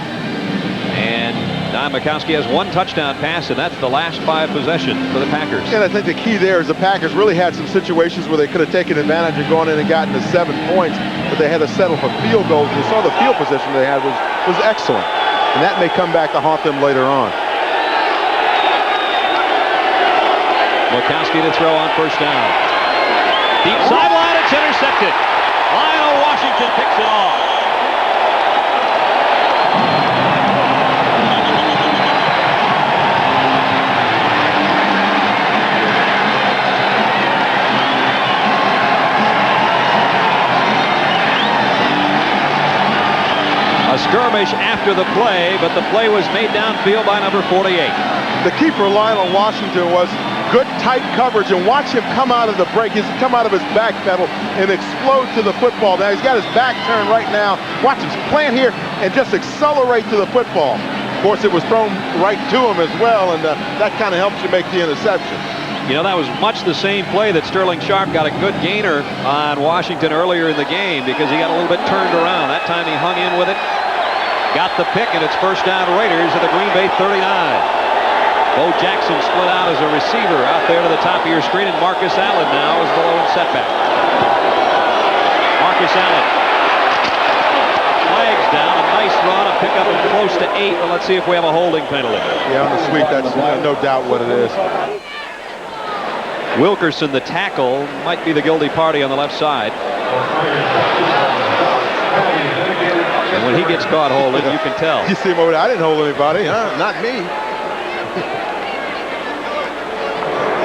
And Don Majkowski has 1 touchdown pass, and that's the last 5 possessions for the Packers. And I think the key there is the Packers really had some situations where they could have taken advantage and gone in and gotten to 7 points, but they had to settle for field goals. You saw the field position they had was excellent. And that may come back to haunt them later on. Majkowski to throw on first down. Deep sideline, it's intercepted. Lionel Washington picks it off. A skirmish after the play, but the play was made downfield by number 48. The key for Lionel Washington was good tight coverage, and watch him come out of the break. He's come out of his back pedal and explode to the football. Now he's got his back turned right now. Watch him plant here and just accelerate to the football. Of course, it was thrown right to him as well, and that kind of helps you make the interception. You know, that was much the same play that Sterling Sharp got a good gainer on Washington earlier in the game because he got a little bit turned around. That time he hung in with it, got the pick, and it's first down Raiders at the Green Bay 39. Bo Jackson split out as a receiver out there to the top of your screen, and Marcus Allen now is below in setback. Marcus Allen. Flags down, a nice run, a pickup of close to 8, but let's see if we have a holding penalty. Yeah, on the sweep, that's no doubt what it is. Wilkerson, the tackle, might be the guilty party on the left side. And when he gets caught holding, you can tell. You see him over there, I didn't hold anybody, huh? Not me.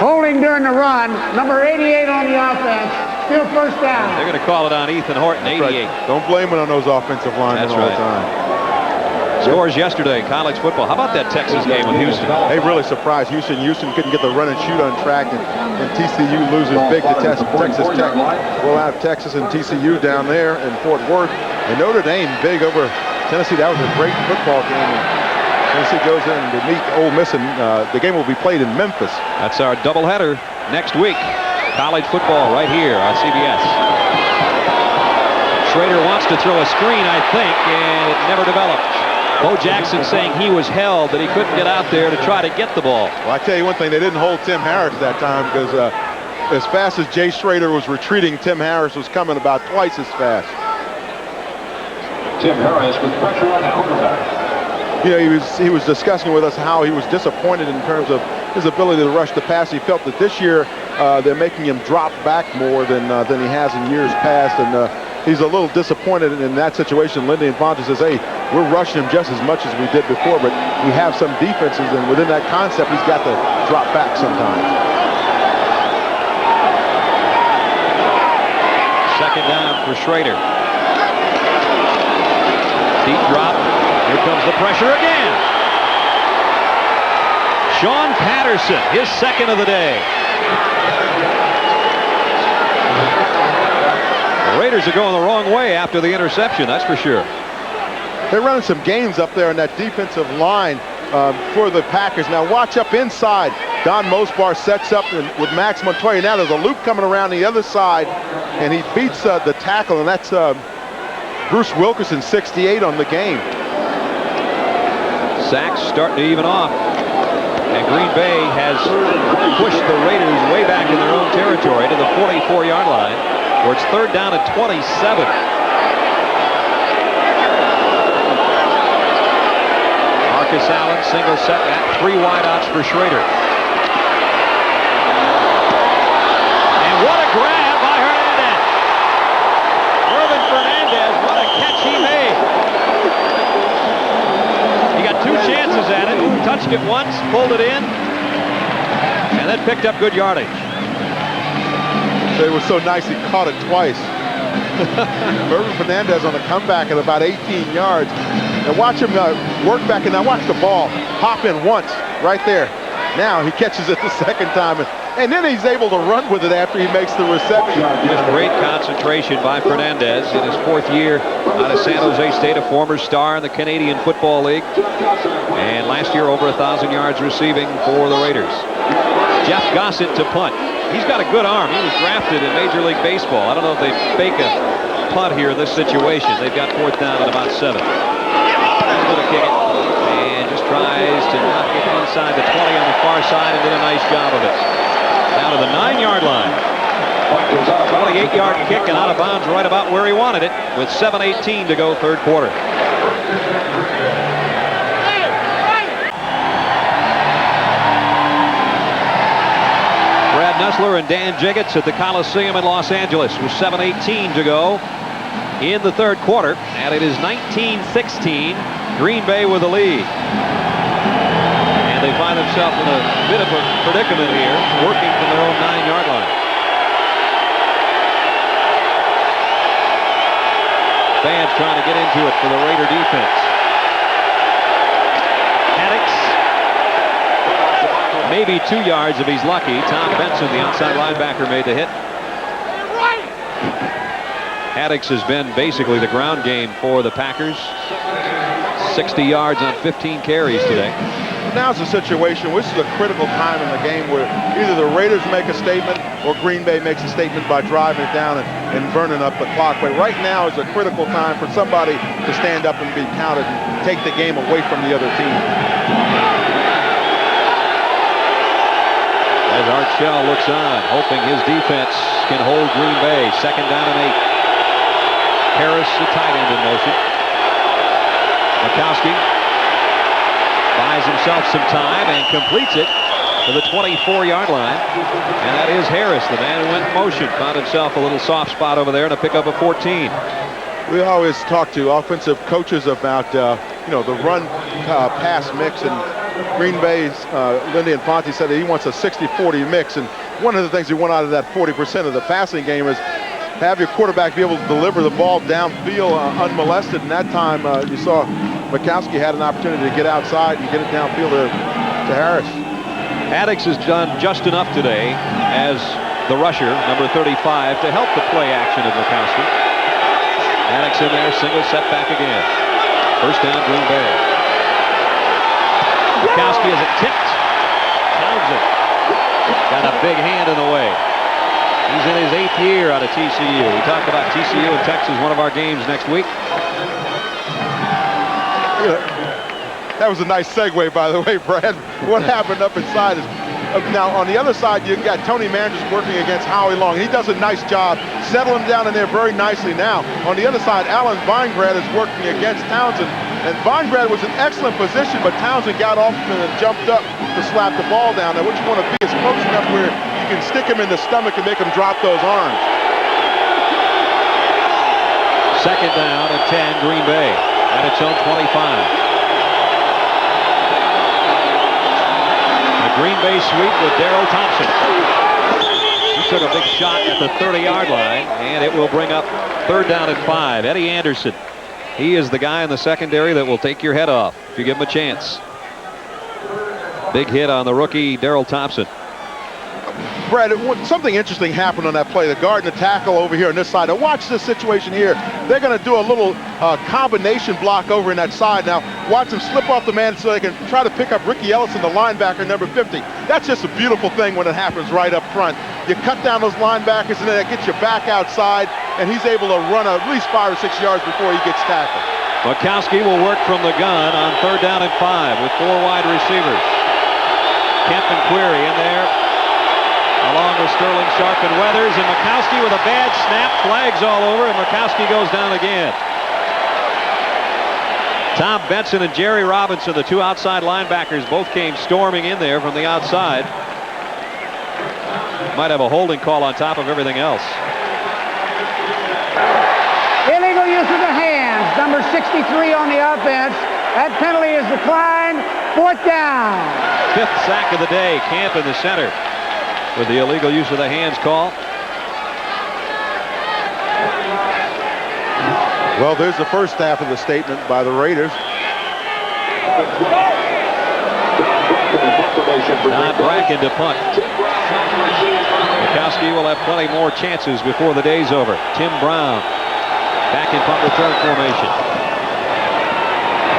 Holding during the run, number 88 on the offense, Still first down. They're going to call it on Ethan Horton, 88. Right. Don't blame it on those offensive linemen That's all right. the time. Scores yesterday in college football. How about that Texas game with Houston? They really surprised Houston. Houston couldn't get the run and shoot on track, and TCU loses big to Texas Tech. We'll have Texas and TCU down there in Fort Worth, and Notre Dame big over Tennessee. That was a great football game. And Tennessee goes in to meet Ole Miss, and the game will be played in Memphis. That's our doubleheader next week. College football right here on CBS. Schrader wants to throw a screen, I think, and it never developed. Bo Jackson saying he was held, that he couldn't get out there to try to get the ball. Well, I tell you one thing, they didn't hold Tim Harris that time because as fast as Jay Schrader was retreating, Tim Harris was coming about twice as fast. Tim Harris with pressure on the quarterback. You know, he was discussing with us how he was disappointed in terms of his ability to rush the pass. He felt that this year they're making him drop back more than he has in years past, and he's a little disappointed in that situation. Lindy Infante says, hey, we're rushing him just as much as we did before, but we have some defenses, and within that concept, he's got to drop back sometimes. Second down for Schrader. Deep drop. Here comes the pressure again. Sean Patterson, his second of the day. The Raiders are going the wrong way after the interception, that's for sure. They're running some games up there in that defensive line for the Packers. Now watch up inside. Don Mosbar sets up with Max Montoya. Now there's a loop coming around the other side, and he beats the tackle, and that's Bruce Wilkerson, 68 on the game. Sacks starting to even off. And Green Bay has pushed the Raiders way back in their own territory to the 44-yard line, where it's third down at 27. Marcus Allen, single set back, 3 wideouts for Schrader. And what a grab by Hernandez. Irvin Fernandez, what a catch he made. He got 2 chances at it, touched it once, pulled it in, and then picked up good yardage. It was so nice he caught it twice. Irvin Fernandez on the comeback at about 18 yards. And watch him work back, and now watch the ball hop in once right there. Now he catches it the second time, and then he's able to run with it after he makes the reception. Just great concentration by Fernandez in his 4th year out of San Jose State, a former star in the Canadian Football League. And last year over 1,000 yards receiving for the Raiders. Jeff Gossett to punt. He's got a good arm. He was drafted in Major League Baseball. I don't know if they fake a punt here in this situation. They've got 4th down at about 7. He's going to kick it and just tries to knock it inside the 20 on the far side and did a nice job of it. Down to the 9-yard line. 28-yard kick and out of bounds right about where he wanted it with 7:18 to go, 3rd quarter. Brad Nessler and Dan Jiggets at the Coliseum in Los Angeles with 7:18 to go in the 3rd quarter, and it is 19-16, Green Bay with the lead. And they find themselves in a bit of a predicament here, working from their own 9-yard line. Fans trying to get into it for the Raider defense. Haddix, maybe 2 yards if he's lucky. Tom Benson, the outside linebacker, made the hit. Haddix has been basically the ground game for the Packers. 60 yards on 15 carries today. Now's the situation. This is a critical time in the game where either the Raiders make a statement or Green Bay makes a statement by driving it down and burning up the clock. But right now is a critical time for somebody to stand up and be counted and take the game away from the other team. As Art Shell looks on, hoping his defense can hold Green Bay. 2nd down and 8. Harris, the tight end, in motion. Mikowski buys himself some time and completes it to the 24-yard line. And that is Harris, the man who went in motion. Found himself a little soft spot over there and a pickup of 14. We always talk to offensive coaches about, the run-pass mix, and Green Bay's Lindy Infante said that he wants a 60-40 mix, and one of the things he want out of that 40% of the passing game is have your quarterback be able to deliver the ball downfield unmolested. And that time you saw Mikowski had an opportunity to get outside and get it downfield to Harris. Addix has done just enough today as the rusher, number 35, to help the play action of Mikowski. Addix in there, single setback again. First down, Green Bay. Mikowski has it tipped. Townsend got a big hand in the way. He's in his 8th year out of TCU. We talked about TCU and Texas, one of our games next week. That was a nice segue, by the way, Brad. What happened up inside is, now on the other side, you've got Tony Manders working against Howie Long. He does a nice job settling down in there very nicely now. On the other side, Alan Weingrad is working against Townsend. And Weingrad was in excellent position, but Townsend got off and jumped up to slap the ball down. Now, what you want to be is close enough where you can stick him in the stomach and make him drop those arms. Second down and 10, Green Bay at its own 25. Green Bay sweep with Darrell Thompson. He took a big shot at the 30-yard line, and it will bring up third down and 5. Eddie Anderson. He is the guy in the secondary that will take your head off if you give him a chance. Big hit on the rookie Darrell Thompson. Brad, something interesting happened on that play. The guard and the tackle over here on this side. Now watch this situation here. They're going to do a little combination block over in that side. Now watch them slip off the man so they can try to pick up Ricky Ellison, the linebacker, number 50. That's just a beautiful thing when it happens right up front. You cut down those linebackers and then that gets you back outside, and he's able to run at least 5 or 6 yards before he gets tackled. Mikowski will work from the gun on third down and 5 with 4 wide receivers. Kemp and Query in there, along with Sterling Sharp and Weathers, and Mikowski with a bad snap, flags all over, and Mikowski goes down again. Tom Benson and Jerry Robinson, the 2 outside linebackers, both came storming in there from the outside. Might have a holding call on top of everything else. Illegal use of the hands, number 63 on the offense. That penalty is declined. 4th down. 5th sack of the day. Camp in the center with the illegal use of the hands call. Well, there's the first half of the statement by the Raiders. Don Bracken to punt. Mikowski will have plenty more chances before the day's over. Tim Brown back in punt return formation.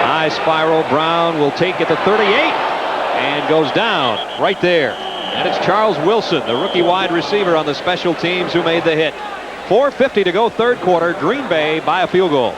High spiral. Brown will take it to 38 and goes down right there. And it's Charles Wilson, the rookie wide receiver on the special teams, who made the hit. 4:50 to go, third quarter. Green Bay by a field goal.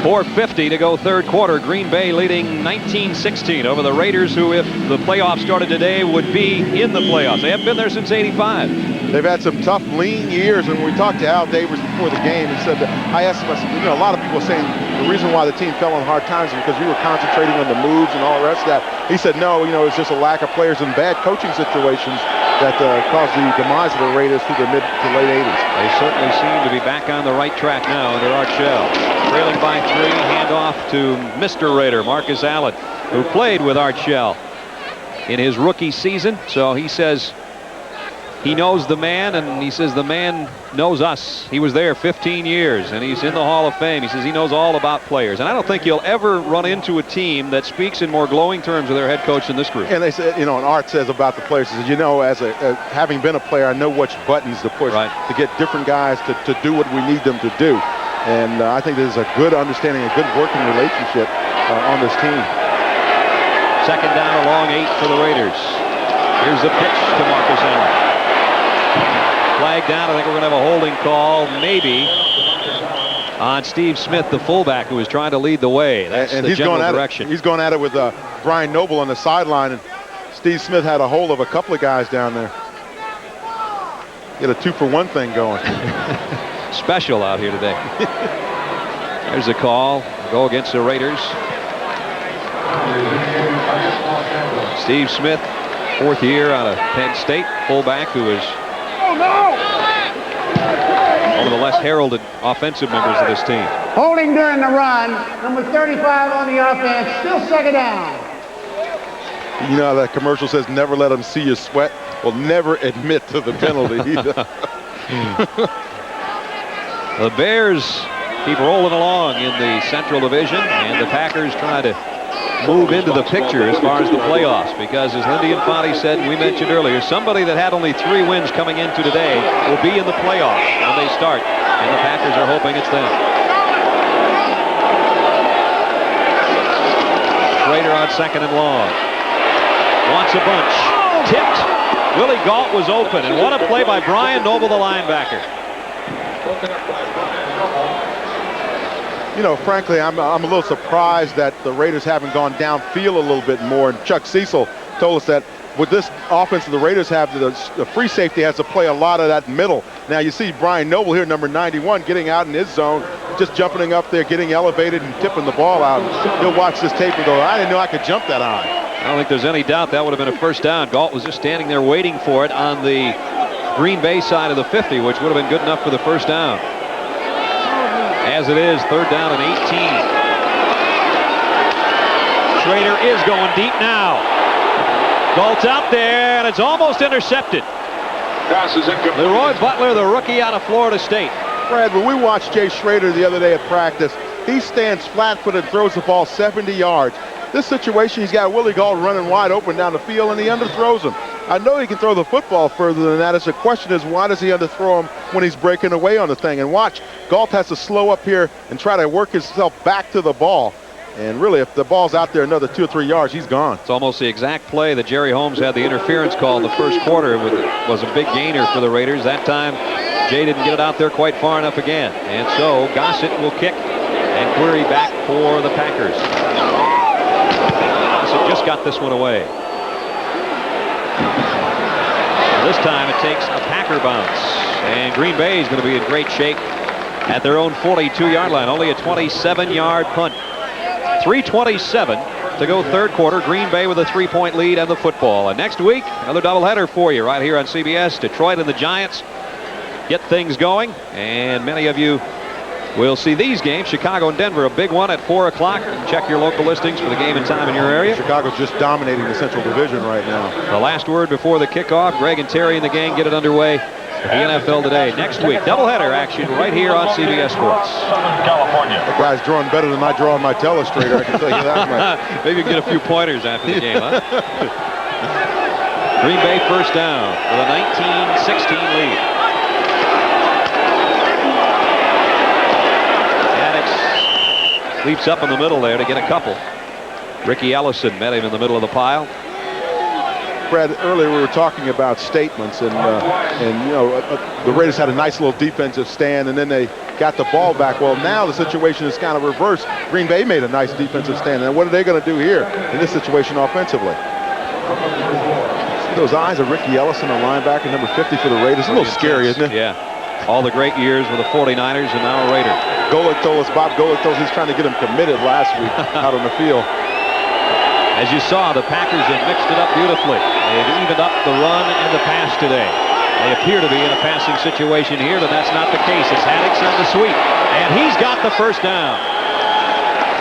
4:50 to go, third quarter. Green Bay leading 19-16 over the Raiders, who, if the playoffs started today, would be in the playoffs. They haven't been there since '85. They've had some tough, lean years, and when we talked to Al Davis before the game, he said that I asked him, a lot of people saying the reason why the team fell on hard times is because we were concentrating on the moves and all the rest of that. He said, no, it's just a lack of players and bad coaching situations that caused the demise of the Raiders through the mid to late 80s. They certainly seem to be back on the right track now under Art Shell. Trailing by 3, handoff to Mr. Raider, Marcus Allen, who played with Art Shell in his rookie season. So he says he knows the man, and he says the man knows us. He was there 15 years, and he's in the Hall of Fame. He says he knows all about players. And I don't think you'll ever run into a team that speaks in more glowing terms of their head coach than this group. And they said, and Art says about the players, he says, as having been a player, I know which buttons to push to get different guys to do what we need them to do. And I think there's a good understanding, a good working relationship on this team. Second down, a long 8 for the Raiders. Here's the pitch to Marcus Allen. Flag down. I think we're going to have a holding call, maybe, on Steve Smith, the fullback, who was trying to lead the way. That's the general direction. He's going at it with Brian Noble on the sideline, and Steve Smith had a hold of a couple of guys down there. Get a 2-for-1 thing going. Special out here today. There's a call. Go against the Raiders. Steve Smith, 4th year out of Penn State, fullback, who is one of the less heralded offensive members of this team. Holding during the run, number 35 on the offense, still second down. You know, that commercial says never let them see you sweat. Well, never admit to the penalty either. The Bears keep rolling along in the Central Division, and the Packers try to move into the picture as far as the playoffs, because as Lindy Infante said, we mentioned earlier, somebody that had only 3 wins coming into today will be in the playoffs when they start, and the Packers are hoping it's them. Schrader on 2nd and long. Wants a bunch. Tipped. Willie Gault was open, and what a play by Brian Noble, the linebacker. You know, frankly, I'm a little surprised that the Raiders haven't gone downfield a little bit more. And Chuck Cecil told us that with this offense the Raiders have, the free safety has to play a lot of that middle. Now you see Brian Noble here, number 91, getting out in his zone, just jumping up there, getting elevated and tipping the ball out. He'll watch this tape and go, I didn't know I could jump that high. I don't think there's any doubt that would have been a first down. Gault was just standing there waiting for it on the Green Bay side of the 50, which would have been good enough for the first down. As it is, 3rd down and 18. Schrader is going deep now. Gault's out there, and it's almost intercepted. Leroy Butler, the rookie out of Florida State. Brad, when we watched Jay Schrader the other day at practice, he stands flat-footed and throws the ball 70 yards. This situation, he's got Willie Gault running wide open down the field, and he underthrows him. I know he can throw the football further than that. The question is, why does he underthrow him when he's breaking away on the thing? And watch, Gault has to slow up here and try to work himself back to the ball. And really, if the ball's out there another 2 or 3 yards, he's gone. It's almost the exact play that Jerry Holmes had the interference call in the first quarter. Was a big gainer for the Raiders. That time, Jay didn't get it out there quite far enough again. And so Gossett will kick and query back for the Packers. Gossett just got this one away. This time it takes a Packer bounce, and Green Bay is going to be in great shape at their own 42-yard line. Only a 27-yard punt. 3:27 to go 3rd quarter. Green Bay with a 3-point lead and the football. And next week, another doubleheader for you right here on CBS. Detroit and the Giants get things going, and many of you will see these games. Chicago and Denver, a big one at 4 o'clock. Check your local listings for the game and time in your area. Chicago's just dominating the Central Division right now. The last word before the kickoff. Greg and Terry and the gang get it underway at the NFL today. Next week, doubleheader action right here on CBS Sports. California. The guy's drawing better than I draw on my telestrator, I can tell you that much. Maybe you can get a few pointers after the game, huh? Green Bay first down with a 19-16 lead. Leaps up in the middle there to get a couple. Ricky Ellison met him in the middle of the pile. Brad, earlier we were talking about statements, and you know, the Raiders had a nice little defensive stand, and then they got the ball back. Well, now the situation is kind of reversed. Green Bay made a nice defensive stand, and what are they going to do here in this situation offensively? See those eyes of Ricky Ellison, a linebacker, number 50 for the Raiders. A little scary, isn't it? Yeah. All the great years with the 49ers and now a Raider. Golick told us, Bob Golick told us he's trying to get him committed last week out on the field. As you saw, the Packers have mixed it up beautifully. They've evened up the run and the pass today. They appear to be in a passing situation here, but that's not the case. It's Haddix on the sweep, and he's got the first down.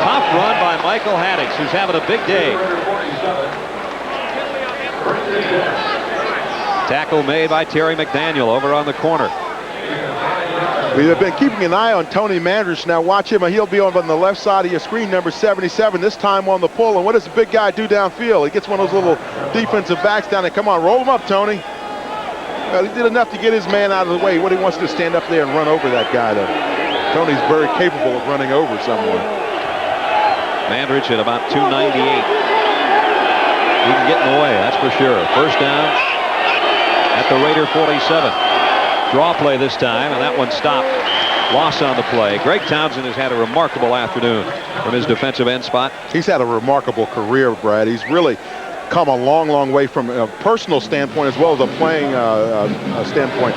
Tough run by Michael Haddix, who's having a big day. Tackle made by Terry McDaniel over on the corner. We've been keeping an eye on Tony Mandrich. Now watch him. He'll be on the left side of your screen, number 77, this time on the pull. And what does the big guy do downfield? He gets one of those little defensive backs down there. Come on, roll him up, Tony. Well, he did enough to get his man out of the way. What he wants to stand up there and run over that guy, though. Tony's very capable of running over someone. Mandrich at about 298. He can get in the way, that's for sure. First down at the Raider 47. Draw play this time, and that one stopped. Loss on the play. Greg Townsend has had a remarkable afternoon from his defensive end spot. He's had a remarkable career, Brad. He's really come a long, long way from a personal standpoint as well as a playing standpoint.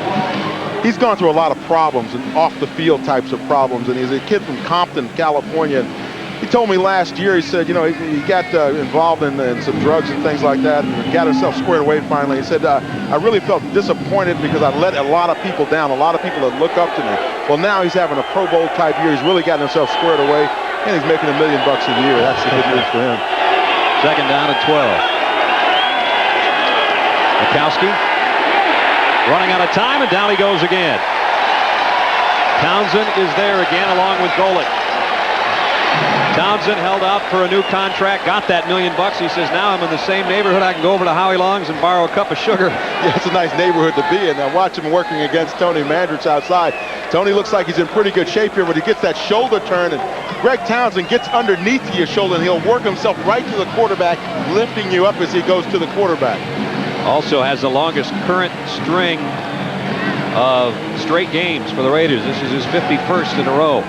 He's gone through a lot of problems and off-the-field types of problems, and he's a kid from Compton, California. He told me last year, he said, you know, he got involved in some drugs and things like that and got himself squared away finally. He said, I really felt disappointed because I let a lot of people down, a lot of people that look up to me. Well, now he's having a Pro Bowl type year. He's really gotten himself squared away, and he's making $1 million a year. That's the good news for him. Second down at 12. Makowski running out of time, and down he goes again. Townsend is there again along with Golick. Townsend held out for a new contract, got that $1 million. He says, now I'm in the same neighborhood. I can go over to Howie Long's and borrow a cup of sugar. Yeah, it's a nice neighborhood to be in. Now watch him working against Tony Mandrich outside. Tony looks like he's in pretty good shape here, but he gets that shoulder turn, and Greg Townsend gets underneath your shoulder, and he'll work himself right to the quarterback, lifting you up as he goes to the quarterback. Also has the longest current string of straight games for the Raiders. This is his 51st in a row.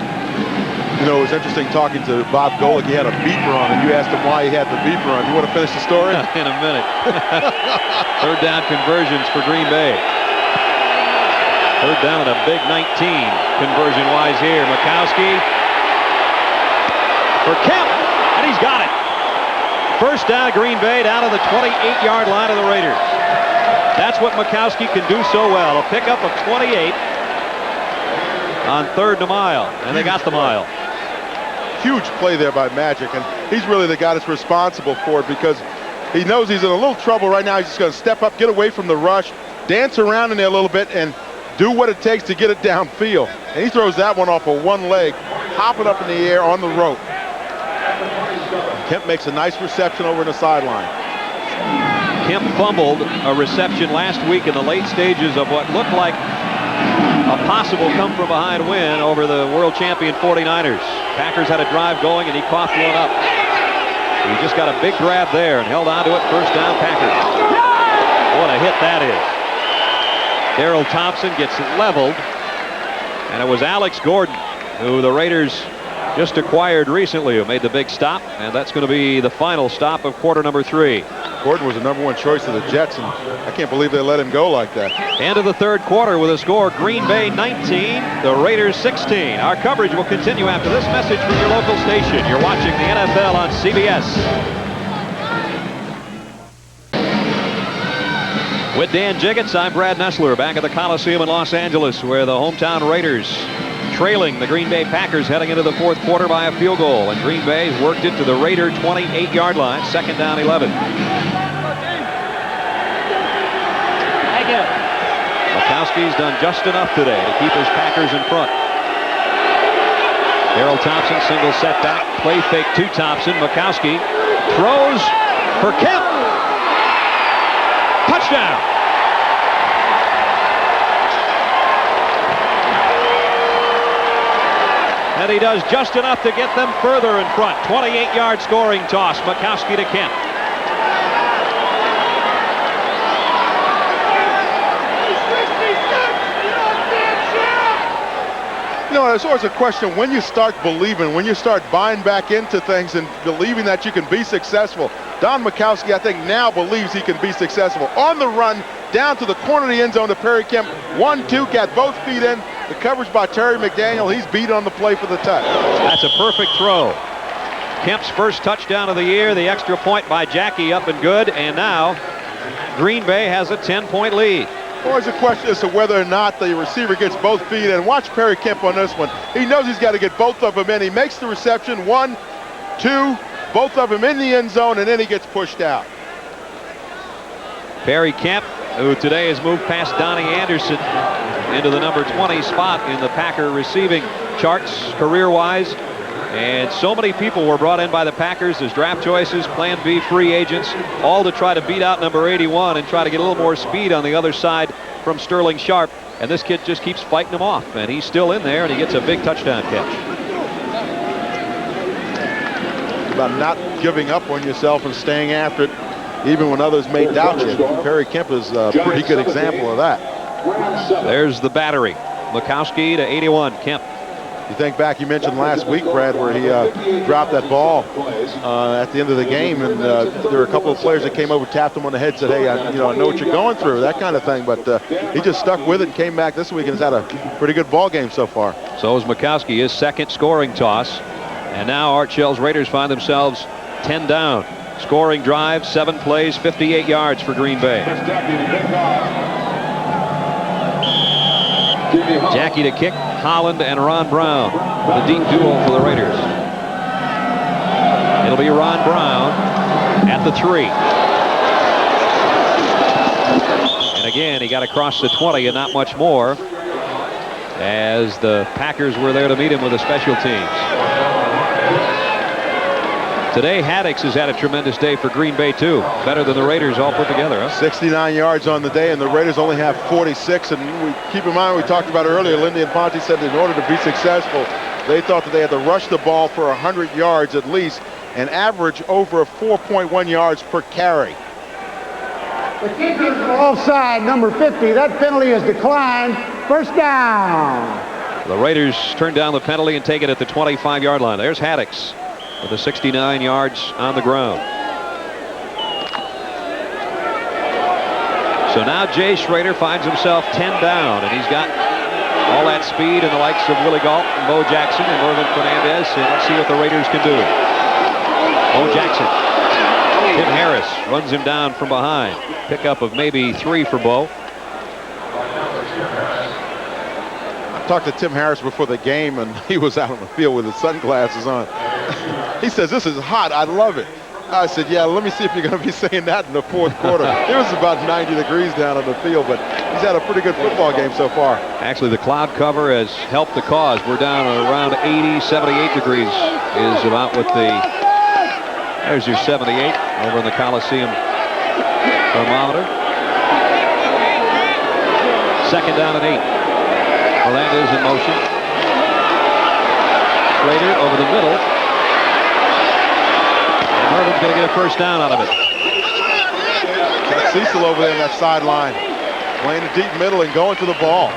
You know, it was interesting talking to Bob Golick. He had a beeper on, and you asked him why he had the beeper on. You want to finish the story? In a minute. Third down conversions for Green Bay. Third down at a big 19 conversion-wise here. Makowski for Kemp, and he's got it. First down, Green Bay, down to the 28-yard line of the Raiders. That's what Makowski can do so well. A pickup of 28 on 3rd and a mile, and they got the mile. Huge play there by Magic, and he's really the guy that's responsible for it because he knows he's in a little trouble right now. He's just going to step up, get away from the rush, dance around in there a little bit, and do what it takes to get it downfield. And he throws that one off of one leg, hopping up in the air on the rope. Kemp makes a nice reception over in the sideline. Kemp fumbled a reception last week in the late stages of what looked like a possible come-from-behind win over the world champion 49ers. Packers had a drive going, and he coughed one up. He just got a big grab there and held on to it. First down, Packers. What a hit that is. Darrell Thompson gets leveled, and it was Alex Gordon, who the Raiders just acquired recently, who made the big stop, and that's going to be the final stop of quarter number 3. Gordon was the #1 choice of the Jets, and I can't believe they let him go like that. End of the third quarter with a score, Green Bay 19, the Raiders 16. Our coverage will continue after this message from your local station. You're watching the NFL on CBS. With Dan Jiggets, I'm Brad Nessler, back at the Coliseum in Los Angeles, where the hometown Raiders trailing the Green Bay Packers heading into the fourth quarter by a field goal, and Green Bay's worked it to the Raider 28-yard line, second down 11. Thank you. Makowski's done just enough today to keep his Packers in front. Darrell Thompson, single setback, play fake to Thompson. Makowski throws for Kemp. Touchdown. And he does just enough to get them further in front. 28-yard scoring toss. Makowski to Kemp. You know, there's always a question when you start believing, when you start buying back into things and believing that you can be successful. Don Makowski, I think, now believes he can be successful. On the run, down to the corner of the end zone to Perry Kemp. 1-2, got both feet in. The coverage by Terry McDaniel. He's beat on the play for the touch. That's a perfect throw. Kemp's first touchdown of the year. The extra point by Jackie up and good. And now Green Bay has a 10-point lead. Always a question as to whether or not the receiver gets both feet in. Watch Perry Kemp on this one. He knows he's got to get both of them in. He makes the reception. 1, 2, both of them in the end zone, and then he gets pushed out. Perry Kemp, who today has moved past Donnie Anderson into the number 20 spot in the Packer receiving charts career-wise. And so many people were brought in by the Packers as draft choices, Plan B free agents, all to try to beat out number 81 and try to get a little more speed on the other side from Sterling Sharp. And this kid just keeps fighting him off, and he's still in there, and he gets a big touchdown catch. About not giving up on yourself and staying after it, even when others may doubt you. Perry Kemp is a pretty good example of that. There's the battery. Makowski to 81, Kemp. You think back, you mentioned last week, Brad, where he dropped that ball at the end of the game, and there were a couple of players that came over, tapped him on the head, said, hey, I know what you're going through, that kind of thing. But he just stuck with it and came back this week and has had a pretty good ball game so far. So is Makowski, his second scoring toss. And now Art Shell's Raiders find themselves 10 down. Scoring drive, 7 plays, 58 yards for Green Bay. Jackie to kick, Holland and Ron Brown, the deep duo for the Raiders. It'll be Ron Brown at the 3. again, he got across the 20 and not much more, as the Packers were there to meet him with the special teams. Today, Haddix has had a tremendous day for Green Bay, too. Better than the Raiders all put together, huh? 69 yards on the day, and the Raiders only have 46. And we keep in mind, we talked about earlier, Lindy and Ponte said that in order to be successful, they thought that they had to rush the ball for 100 yards at least and average over 4.1 yards per carry. The kick is offside, number 50. That penalty is declined. First down. The Raiders turn down the penalty and take it at the 25-yard line. There's Haddix with the 69 yards on the ground. So now Jay Schrader finds himself 10 down, and he's got all that speed and the likes of Willie Gault and Bo Jackson and Mervin Fernandez. And let's see what the Raiders can do. Bo Jackson. Tim Harris runs him down from behind. Pickup of maybe 3 for Bo. I talked to Tim Harris before the game, and he was out on the field with his sunglasses on. He says, "This is hot. I love it." I said, "Yeah, let me see if you're going to be saying that in the fourth quarter." It was about 90 degrees down on the field, but he's had a pretty good football game so far. Actually, the cloud cover has helped the cause. We're down around 80, 78 degrees is about what the... There's your 78 over in the Coliseum thermometer. Second down and 8. Hernandez in motion. Schrader over the middle. And Mervin's going to get a first down out of it. Got Cecil over there on that sideline, playing the deep middle and going to the ball.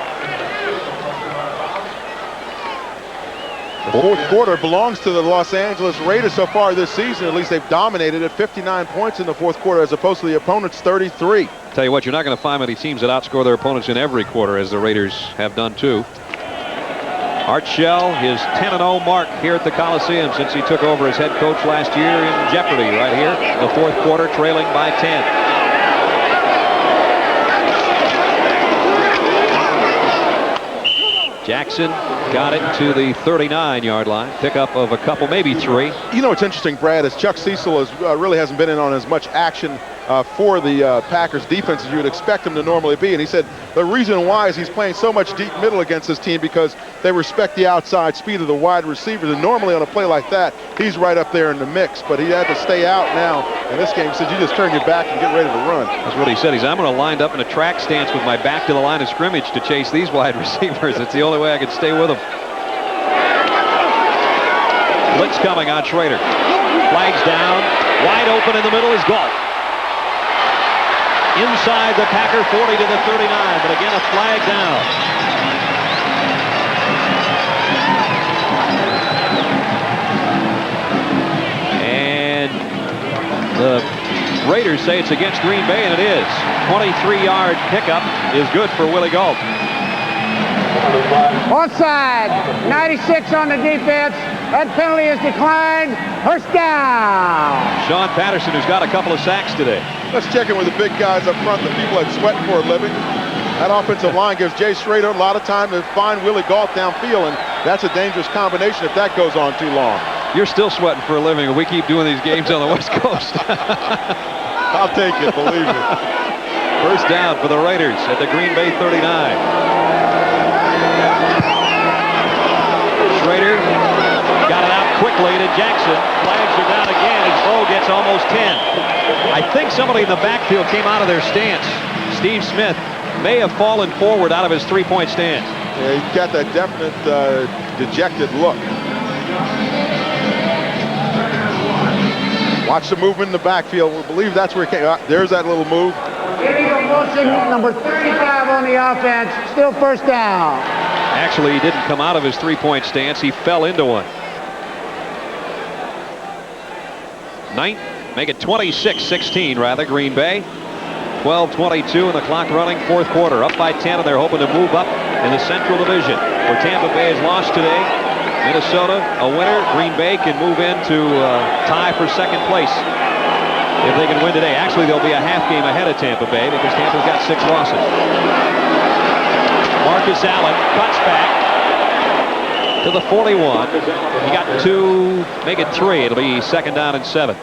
The fourth quarter belongs to the Los Angeles Raiders so far this season. At least they've dominated at 59 points in the fourth quarter as opposed to the opponent's 33. Tell you what, you're not going to find many teams that outscore their opponents in every quarter, as the Raiders have done too. Art Shell, his 10-0 mark here at the Coliseum since he took over as head coach last year, in jeopardy right here in the fourth quarter, trailing by 10. Jackson got it to the 39-yard line. Pickup of a couple, maybe 3. You know what's interesting, Brad, is Chuck Cecil really hasn't been in on as much action for the Packers defense as you would expect him to normally be. And he said the reason why is he's playing so much deep middle against this team because they respect the outside speed of the wide receivers. And normally on a play like that, he's right up there in the mix. But he had to stay out now in this game. He said, you just turn your back and get ready to run. That's what he said. I'm going to line up in a track stance with my back to the line of scrimmage to chase these wide receivers. It's the only way I can stay with them. Blitz coming on Schrader. Flags down. Wide open in the middle is Gault. Inside the Packer 40 to the 39, but again a flag down. And the Raiders say it's against Green Bay, and it is. 23-yard pickup is good for Willie Gault. Offside. 96 on the defense. That penalty is declined. First down. Sean Patterson, who's got a couple of sacks today. Let's check in with the big guys up front, the people that sweat for a living. That offensive line gives Jay Schrader a lot of time to find Willie Gault downfield, and that's a dangerous combination if that goes on too long. You're still sweating for a living, and we keep doing these games on the West Coast. I'll take it, believe me. First down for the Raiders at the Green Bay 39. Schrader got it out quickly to Jackson. Flags are down again as Bo gets almost 10. I think somebody in the backfield came out of their stance. Steve Smith may have fallen forward out of his three-point stance. Yeah, he's got that definite dejected look. Watch the movement in the backfield. We believe that's where he came. There's that little move. Illegal motion, number 35 on the offense. Still first down. Actually, he didn't come out of his three-point stance. He fell into one. Make it 26-16, rather, Green Bay. 12:22 and the clock running, fourth quarter. Up by 10, and they're hoping to move up in the Central Division, where Tampa Bay has lost today. Minnesota, a winner. Green Bay can move into tie for second place if they can win today. Actually, they'll be a half game ahead of Tampa Bay because Tampa's got 6 losses. Marcus Allen cuts back to the 41. He got 2, make it 3. It'll be second down and 7.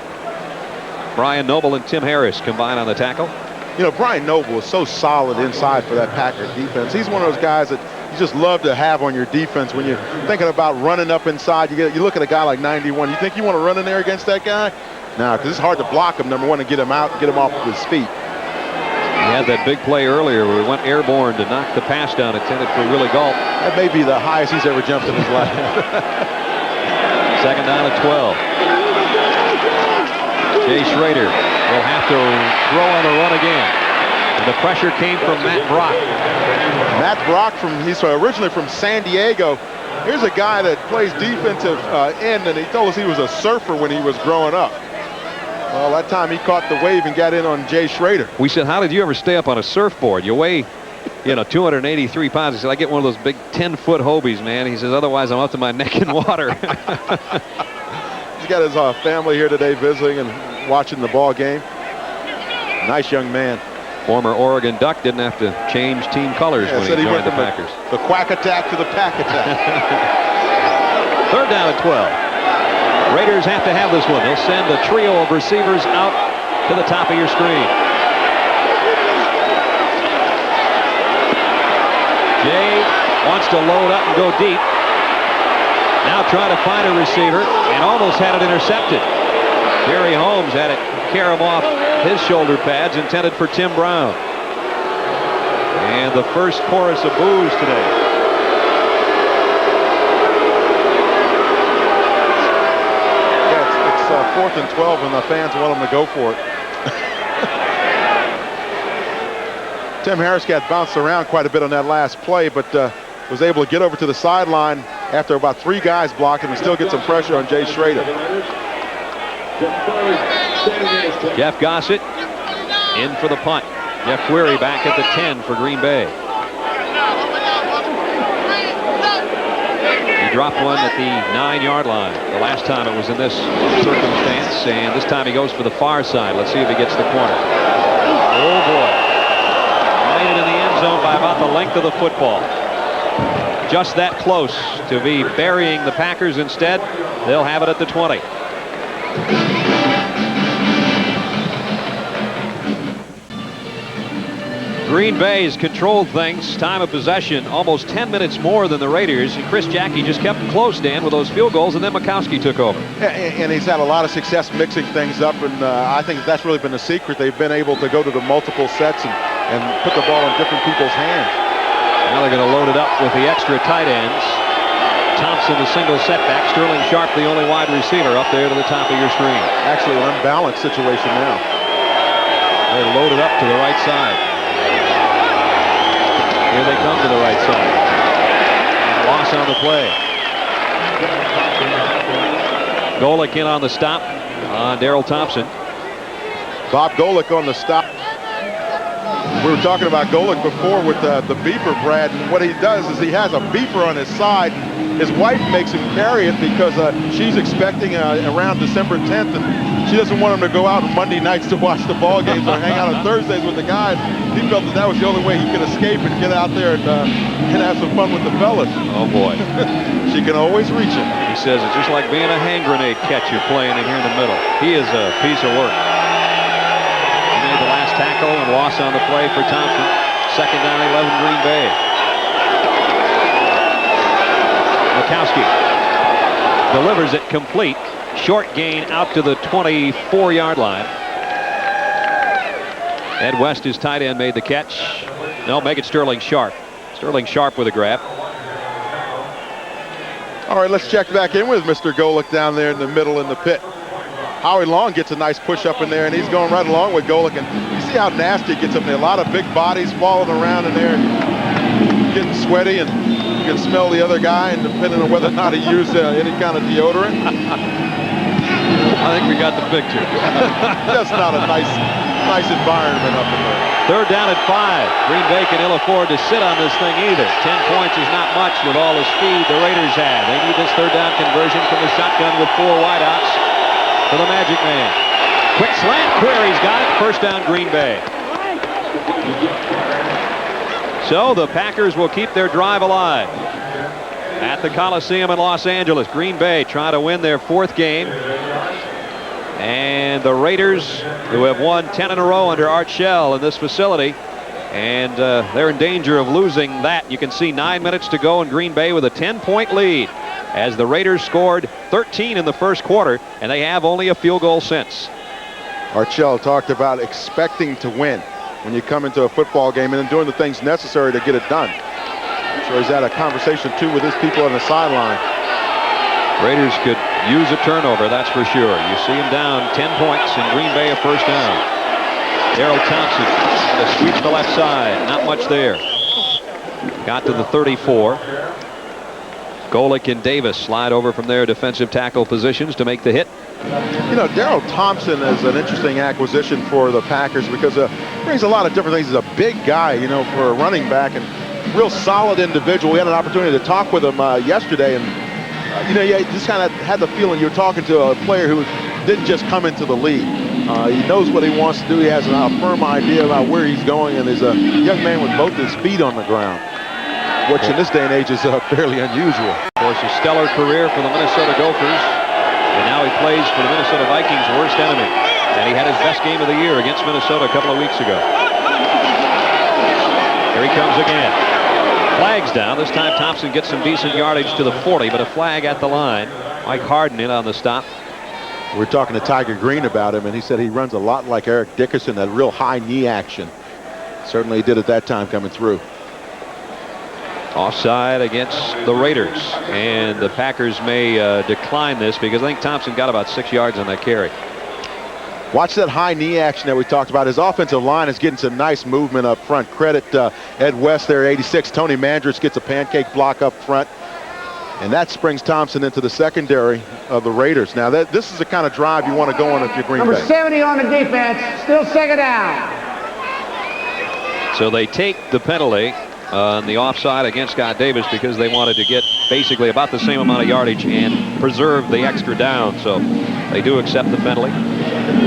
Brian Noble and Tim Harris combine on the tackle. You know, Brian Noble is so solid inside for that Packers defense. He's one of those guys that you just love to have on your defense when you're thinking about running up inside. You look at a guy like 91. You think you want to run in there against that guy? No, because it's hard to block him, number one, and get him out, get him off of his feet. He had that big play earlier where he went airborne to knock the pass down intended for Willie Gault. That may be the highest he's ever jumped in his life. Second down at 12. Jay Schrader will have to throw on the run again. And the pressure came from Matt Brock. Matt Brock, he's originally from San Diego. Here's a guy that plays defensive end, and he told us he was a surfer when he was growing up. Well, that time he caught the wave and got in on Jay Schrader. We said, how did you ever stay up on a surfboard? You weigh, 283 pounds. He said, I get one of those big 10-foot Hobies, man. He says, otherwise I'm up to my neck in water. He's got his family here today visiting and watching the ball game. Nice young man. Former Oregon Duck didn't have to change team colors when he joined the Packers. The quack attack to the pack attack. Third down at 12. Raiders have to have this one. They'll send a trio of receivers out to the top of your screen. Jay wants to load up and go deep. Now trying to find a receiver and almost had it intercepted. Jerry Holmes had it carry him off his shoulder pads intended for Tim Brown. And the first chorus of boos today. Yeah, it's 4th and 12 and the fans want them to go for it. Tim Harris got bounced around quite a bit on that last play, but was able to get over to the sideline after about 3 guys blocked him and still get some pressure on Jay Schrader. Jeff Gossett in for the punt. Jeff Query back at the 10 for Green Bay. He dropped one at the 9-yard line the last time it was in this circumstance, and this time he goes for the far side. Let's see if he gets the corner. Oh boy. Made it in the end zone by about the length of the football. Just that close to be burying the Packers. Instead, they'll have it at the 20. Green Bay's controlled things. Time of possession almost 10 minutes more than the Raiders. And Chris Jackie just kept them close, Dan, with those field goals, and then Mikowski took over. And he's had a lot of success mixing things up, and I think that's really been the secret. They've been able to go to the multiple sets and put the ball in different people's hands. Now they're going to load it up with the extra tight ends. Thompson, the single setback. Sterling Sharp, the only wide receiver, up there to the top of your screen. Actually, an unbalanced situation now. They're loaded up to the right side. Here they come to the right side. Loss on the play. Golick in on the stop on Darrell Thompson. Bob Golick on the stop. We were talking about Golick before with the beeper, Brad, and what he does is he has a beeper on his side. His wife makes him carry it because she's expecting around December 10th, and she doesn't want him to go out on Monday nights to watch the ball games or hang out on Thursdays with the guys. He felt that was the only way he could escape and get out there and have some fun with the fellas. Oh boy. She can always reach him. He says it's just like being a hand grenade catcher playing in here in the middle. He is a piece of work. The last tackle and loss on the play for Thompson. Second down, 11, Green Bay. Mikowski delivers it complete. Short gain out to the 24-yard line. Ed West, his tight end, made the catch. No, make it Sterling Sharp. Sterling Sharp with a grab. All right, let's check back in with Mr. Golick down there in the middle in the pit. Howie Long gets a nice push up in there, and he's going right along with Golick. And you see how nasty it gets up there. A lot of big bodies falling around in there, getting sweaty, and you can smell the other guy, and depending on whether or not he used any kind of deodorant. I think we got the picture. Just not a nice environment up in there. Third down at 5. Green Bay can ill afford to sit on this thing either. 10 points is not much with all the speed the Raiders have. They need this third down conversion from the shotgun with 4 wideouts. For the Magic Man. Quick slant. Query's got it. First down, Green Bay. So the Packers will keep their drive alive at the Coliseum in Los Angeles. Green Bay trying to win their 4th game. And the Raiders, who have won 10 in a row under Art Shell in this facility, and they're in danger of losing that. You can see 9 minutes to go in Green Bay with a 10-point lead as the Raiders scored 13 in the first quarter, and they have only a field goal since. Art Shell talked about expecting to win when you come into a football game and then doing the things necessary to get it done. So he's had a conversation, too, with his people on the sideline. Raiders could use a turnover, that's for sure. You see him down 10 points in Green Bay, a first down. Daryl Thompson, a sweep to the left side, not much there. Got to the 34. Golick and Davis slide over from their defensive tackle positions to make the hit. You know, Daryl Thompson is an interesting acquisition for the Packers because brings a lot of different things. He's a big guy, you know, for a running back, and real solid individual. We had an opportunity to talk with him yesterday, and you know, you just kind of had the feeling you were talking to a player who didn't just come into the league. He knows what he wants to do. He has a firm idea about where he's going, and is a young man with both his feet on the ground, which in this day and age is fairly unusual. Of course, a stellar career for the Minnesota Gophers, and now he plays for the Minnesota Vikings' worst enemy. And he had his best game of the year against Minnesota a couple of weeks ago. Here he comes again. Flag's down. This time Thompson gets some decent yardage to the 40, but a flag at the line. Mike Harden in on the stop. We're talking to Tiger Green about him, and he said he runs a lot like Eric Dickerson, that real high knee action. Certainly he did at that time coming through. Offside against the Raiders, and the Packers may decline this because I think Thompson got about 6 yards on that carry. Watch that high knee action that we talked about. His offensive line is getting some nice movement up front. Credit Ed West there, 86. Tony Mandrich gets a pancake block up front. And that springs Thompson into the secondary of the Raiders. Now, this is the kind of drive you want to go on if you're Green Bay. Number 70 on the defense, still second down. So they take the penalty on the offside against Scott Davis because they wanted to get basically about the same amount of yardage and preserve the extra down. So they do accept the penalty.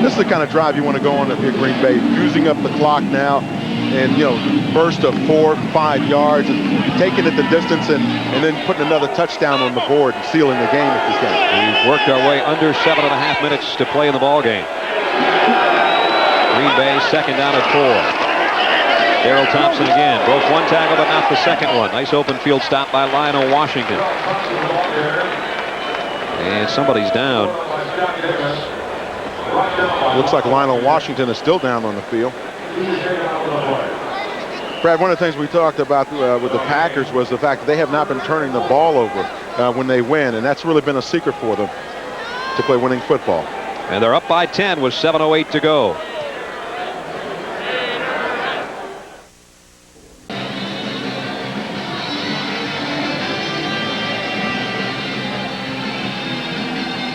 This is the kind of drive you want to go on if you're Green Bay, using up the clock now, and, you know, burst of 4 or 5 yards, and taking it the distance, and then putting another touchdown on the board and sealing the game if you can. We've worked our way under 7.5 minutes to play in the ball game. Green Bay second down at 4. Daryl Thompson again broke one tackle, but not the second one. Nice open field stop by Lionel Washington. And somebody's down. Looks like Lionel Washington is still down on the field. Brad, one of the things we talked about with the Packers was the fact that they have not been turning the ball over when they win, and that's really been a secret for them to play winning football. And they're up by 10 with 7:08 to go.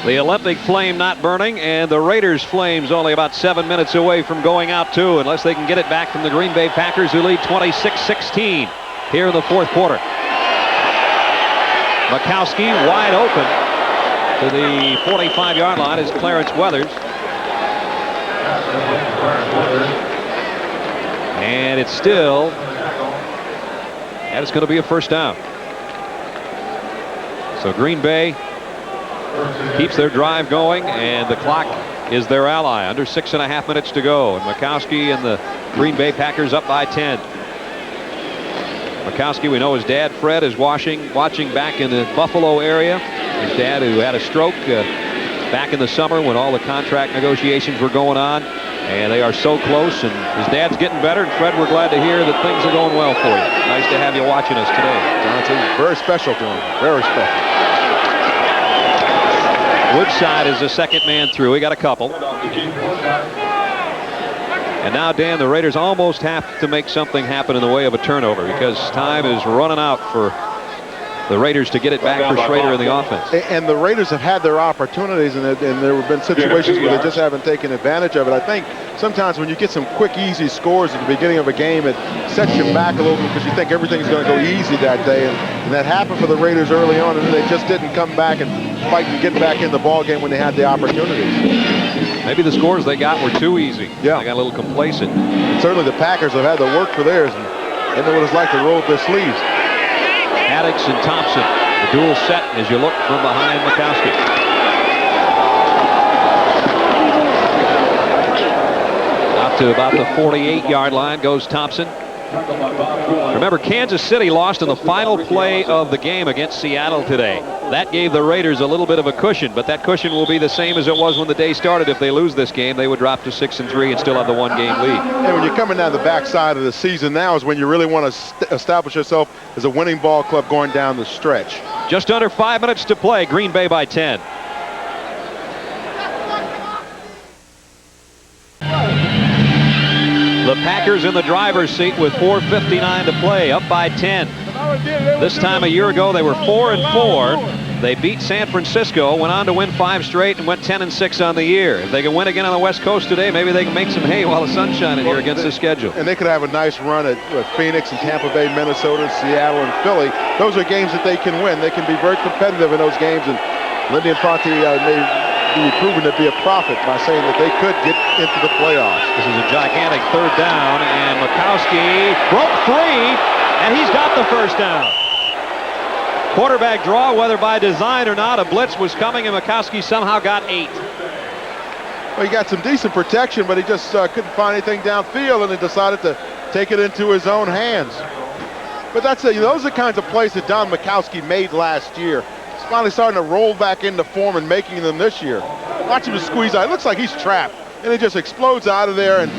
The Olympic flame not burning, and the Raiders flames only about 7 minutes away from going out too, unless they can get it back from the Green Bay Packers, who lead 26-16 here in the fourth quarter. Mikowski wide open to the 45-yard line is Clarence Weathers. And it's still, and it's going to be a first down. So Green Bay keeps their drive going, and the clock is their ally. Under 6.5 minutes to go, and Mikowski and the Green Bay Packers up by 10. Mikowski, we know his dad Fred is watching back in the Buffalo area. His dad, who had a stroke back in the summer when all the contract negotiations were going on, and they are so close, and his dad's getting better. And Fred, we're glad to hear that things are going well for you. Nice to have you watching us today. Johnson, very special to him, very special. Woodside is the second man through. He got a couple. And now, Dan, the Raiders almost have to make something happen in the way of a turnover because time is running out for the Raiders to get it back for Schrader in the offense. And the Raiders have had their opportunities, and there have been situations where they just haven't taken advantage of it. I think sometimes when you get some quick, easy scores at the beginning of a game, it sets you back a little bit because you think everything's going to go easy that day. And that happened for the Raiders early on, and they just didn't come back and fight and get back in the ball game when they had the opportunities. Maybe the scores they got were too easy. Yeah. They got a little complacent. And certainly the Packers have had to work for theirs, and they know what it's like to roll up their sleeves. Maddox and Thompson, the dual set as you look from behind Mikowski. Out to about the 48-yard line goes Thompson. Remember, Kansas City lost in the final play of the game against Seattle today. That gave the Raiders a little bit of a cushion, but that cushion will be the same as it was when the day started. If they lose this game, they would drop to 6-3 and still have the one-game lead. And when you're coming down the backside of the season, now is when you really want to establish yourself as a winning ball club going down the stretch. Just under 5 minutes to play. Green Bay by 10. The Packers in the driver's seat with 4:59 to play, up by 10. This time a year ago they were 4-4. They beat San Francisco, went on to win 5 straight, and went 10-6 on the year. If they can win again on the West Coast today, maybe they can make some hay while the sun's shining here against the schedule. And they could have a nice run at Phoenix and Tampa Bay, Minnesota, Seattle, and Philly. Those are games that they can win. They can be very competitive in those games, and Lindy Infante may be proven to be a prophet by saying that they could get into the playoffs. This is a gigantic 3rd down, and Mikowski broke free, and he's got the 1st down. Quarterback draw, whether by design or not, a blitz was coming, and Mikowski somehow got 8. Well, he got some decent protection, but he just couldn't find anything downfield, and he decided to take it into his own hands. But those are the kinds of plays that Don Mikowski made last year. He's finally starting to roll back into form and making them this year. Watch him squeeze out. It looks like he's trapped, and he just explodes out of there and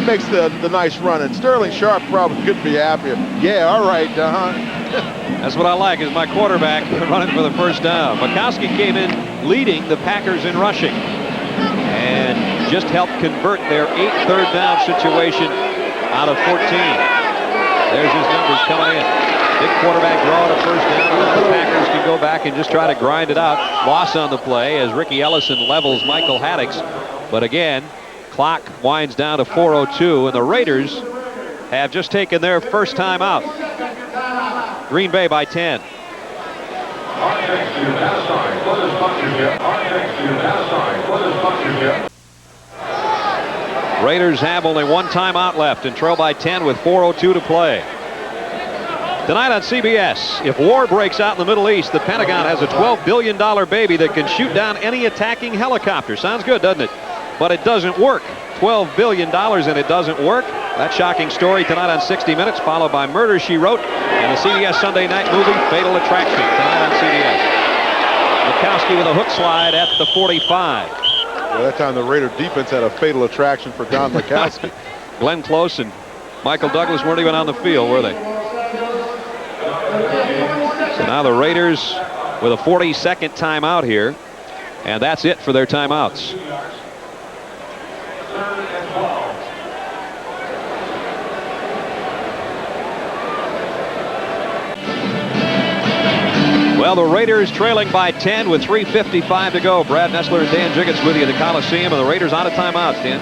makes the nice run. And Sterling Sharp probably couldn't be happier. Yeah, all right, That's what I like, is my quarterback running for the 1st down. Mikowski came in leading the Packers in rushing and just helped convert their 8th 3rd down situation out of 14. There's his numbers coming in. Big quarterback draw to 1st down, and then the Packers can go back and just try to grind it out. Loss on the play as Ricky Ellison levels Michael Haddix. But again, clock winds down to 4:02, and the Raiders have just taken their 1st time out. Green Bay by 10. Raiders have only 1 timeout left and trail by 10 with 4:02 to play. Tonight on CBS, if war breaks out in the Middle East, the Pentagon has a $12 billion baby that can shoot down any attacking helicopter. Sounds good, doesn't it? But it doesn't work. $12 billion and it doesn't work. That shocking story tonight on 60 Minutes, followed by Murder, She Wrote, and the CBS Sunday night movie, Fatal Attraction, tonight on CBS. Mikowski with a hook slide at the 45. Well, that time the Raider defense had a fatal attraction for Don Mikowski. Glenn Close and Michael Douglas weren't even on the field, were they? So now the Raiders with a 42nd timeout here, and that's it for their timeouts. Well, the Raiders trailing by 10 with 3:55 to go. Brad Nessler and Dan Jiggets with you at the Coliseum, and the Raiders out of timeouts, Dan.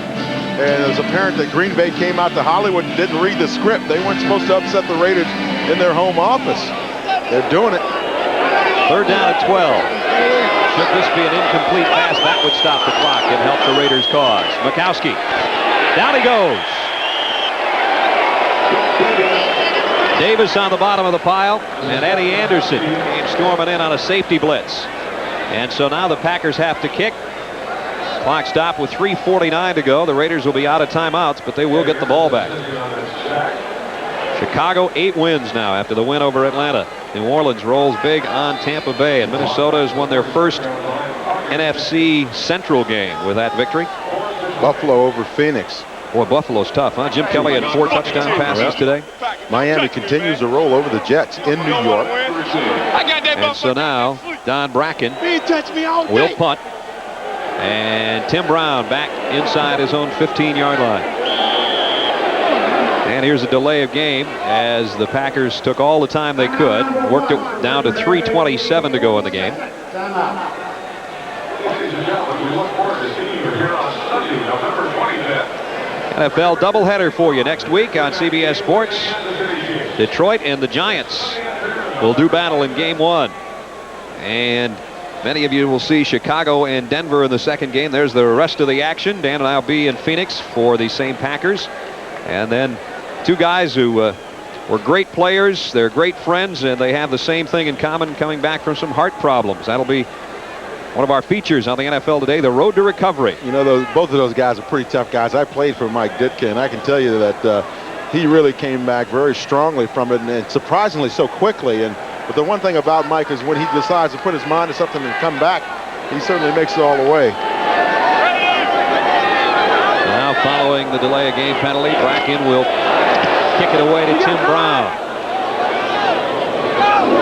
And it was apparent that Green Bay came out to Hollywood and didn't read the script. They weren't supposed to upset the Raiders in their home office. They're doing it. 3rd down at 12. Should this be an incomplete pass, that would stop the clock and help the Raiders' cause. Mikowski. Down he goes. Davis on the bottom of the pile, and Eddie Anderson came storming in on a safety blitz. And so now the Packers have to kick. Clock stopped with 3:49 to go. The Raiders will be out of timeouts, but they will get the ball back. Chicago 8 wins now after the win over Atlanta. New Orleans rolls big on Tampa Bay, and Minnesota has won their first NFC Central game with that victory. Buffalo over Phoenix. Boy, Buffalo's tough, huh? Jim Kelly had 4 touchdown passes today. Miami continues to roll over the Jets in New York. And so now Don Bracken will punt. And Tim Brown back inside his own 15-yard line. And here's a delay of game as the Packers took all the time they could, worked it down to 3:27 to go in the game. NFL doubleheader for you next week on CBS Sports. Detroit and the Giants will do battle in game 1. And many of you will see Chicago and Denver in the second game. There's the rest of the action. Dan and I will be in Phoenix for the same Packers. And then 2 guys who were great players. They're great friends, and they have the same thing in common, coming back from some heart problems. That'll be One of our features on the NFL Today, the road to recovery. You know, both of those guys are pretty tough guys. I played for Mike Ditka, and I can tell you that he really came back very strongly from it, and surprisingly so quickly. But the one thing about Mike is when he decides to put his mind to something and come back, he certainly makes it all the way. Now following the delay of game penalty, Bracken will kick it away to Tim Brown.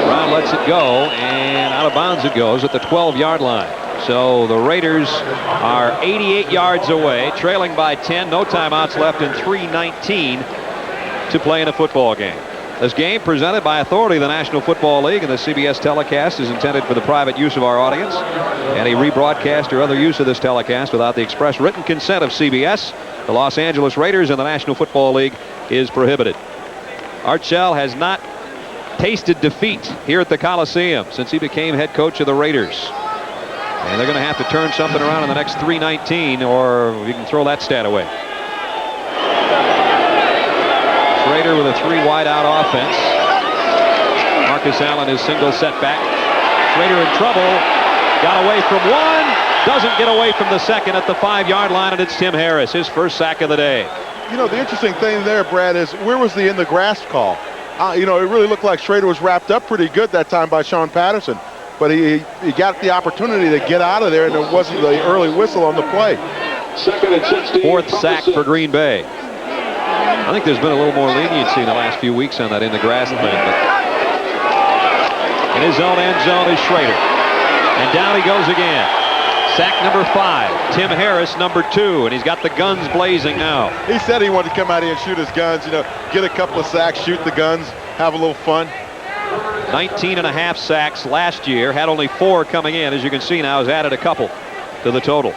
Brown lets it go, and out of bounds it goes at the 12-yard line. So the Raiders are 88 yards away, trailing by 10. No timeouts left, and 3:19 to play in a football game. This game presented by authority of the National Football League, and the CBS telecast is intended for the private use of our audience. Any rebroadcast or other use of this telecast without the express written consent of CBS, the Los Angeles Raiders, and the National Football League is prohibited. Art Shell has not tasted defeat here at the Coliseum since he became head coach of the Raiders. And they're going to have to turn something around in the next 3:19, or you can throw that stat away. Schrader with a 3-wide-out offense. Marcus Allen is single setback. Schrader in trouble. Got away from one. Doesn't get away from the second at the 5-yard line, and it's Tim Harris, his first sack of the day. You know, the interesting thing there, Brad, is where was the in the grass call? You know, it really looked like Schrader was wrapped up pretty good that time by Sean Patterson. But he got the opportunity to get out of there, and it wasn't the early whistle on the play. 2nd and 16. Fourth sack for Green Bay. I think there's been a little more leniency in the last few weeks on that in the grass thing. But in his own end zone is Schrader. And down he goes again. Sack number 5. Tim Harris, number 2. And he's got the guns blazing now. He said he wanted to come out here and shoot his guns, you know, get a couple of sacks, shoot the guns, have a little fun. 19.5 sacks last year. Had only 4 coming in. As you can see now, has added a couple to the total.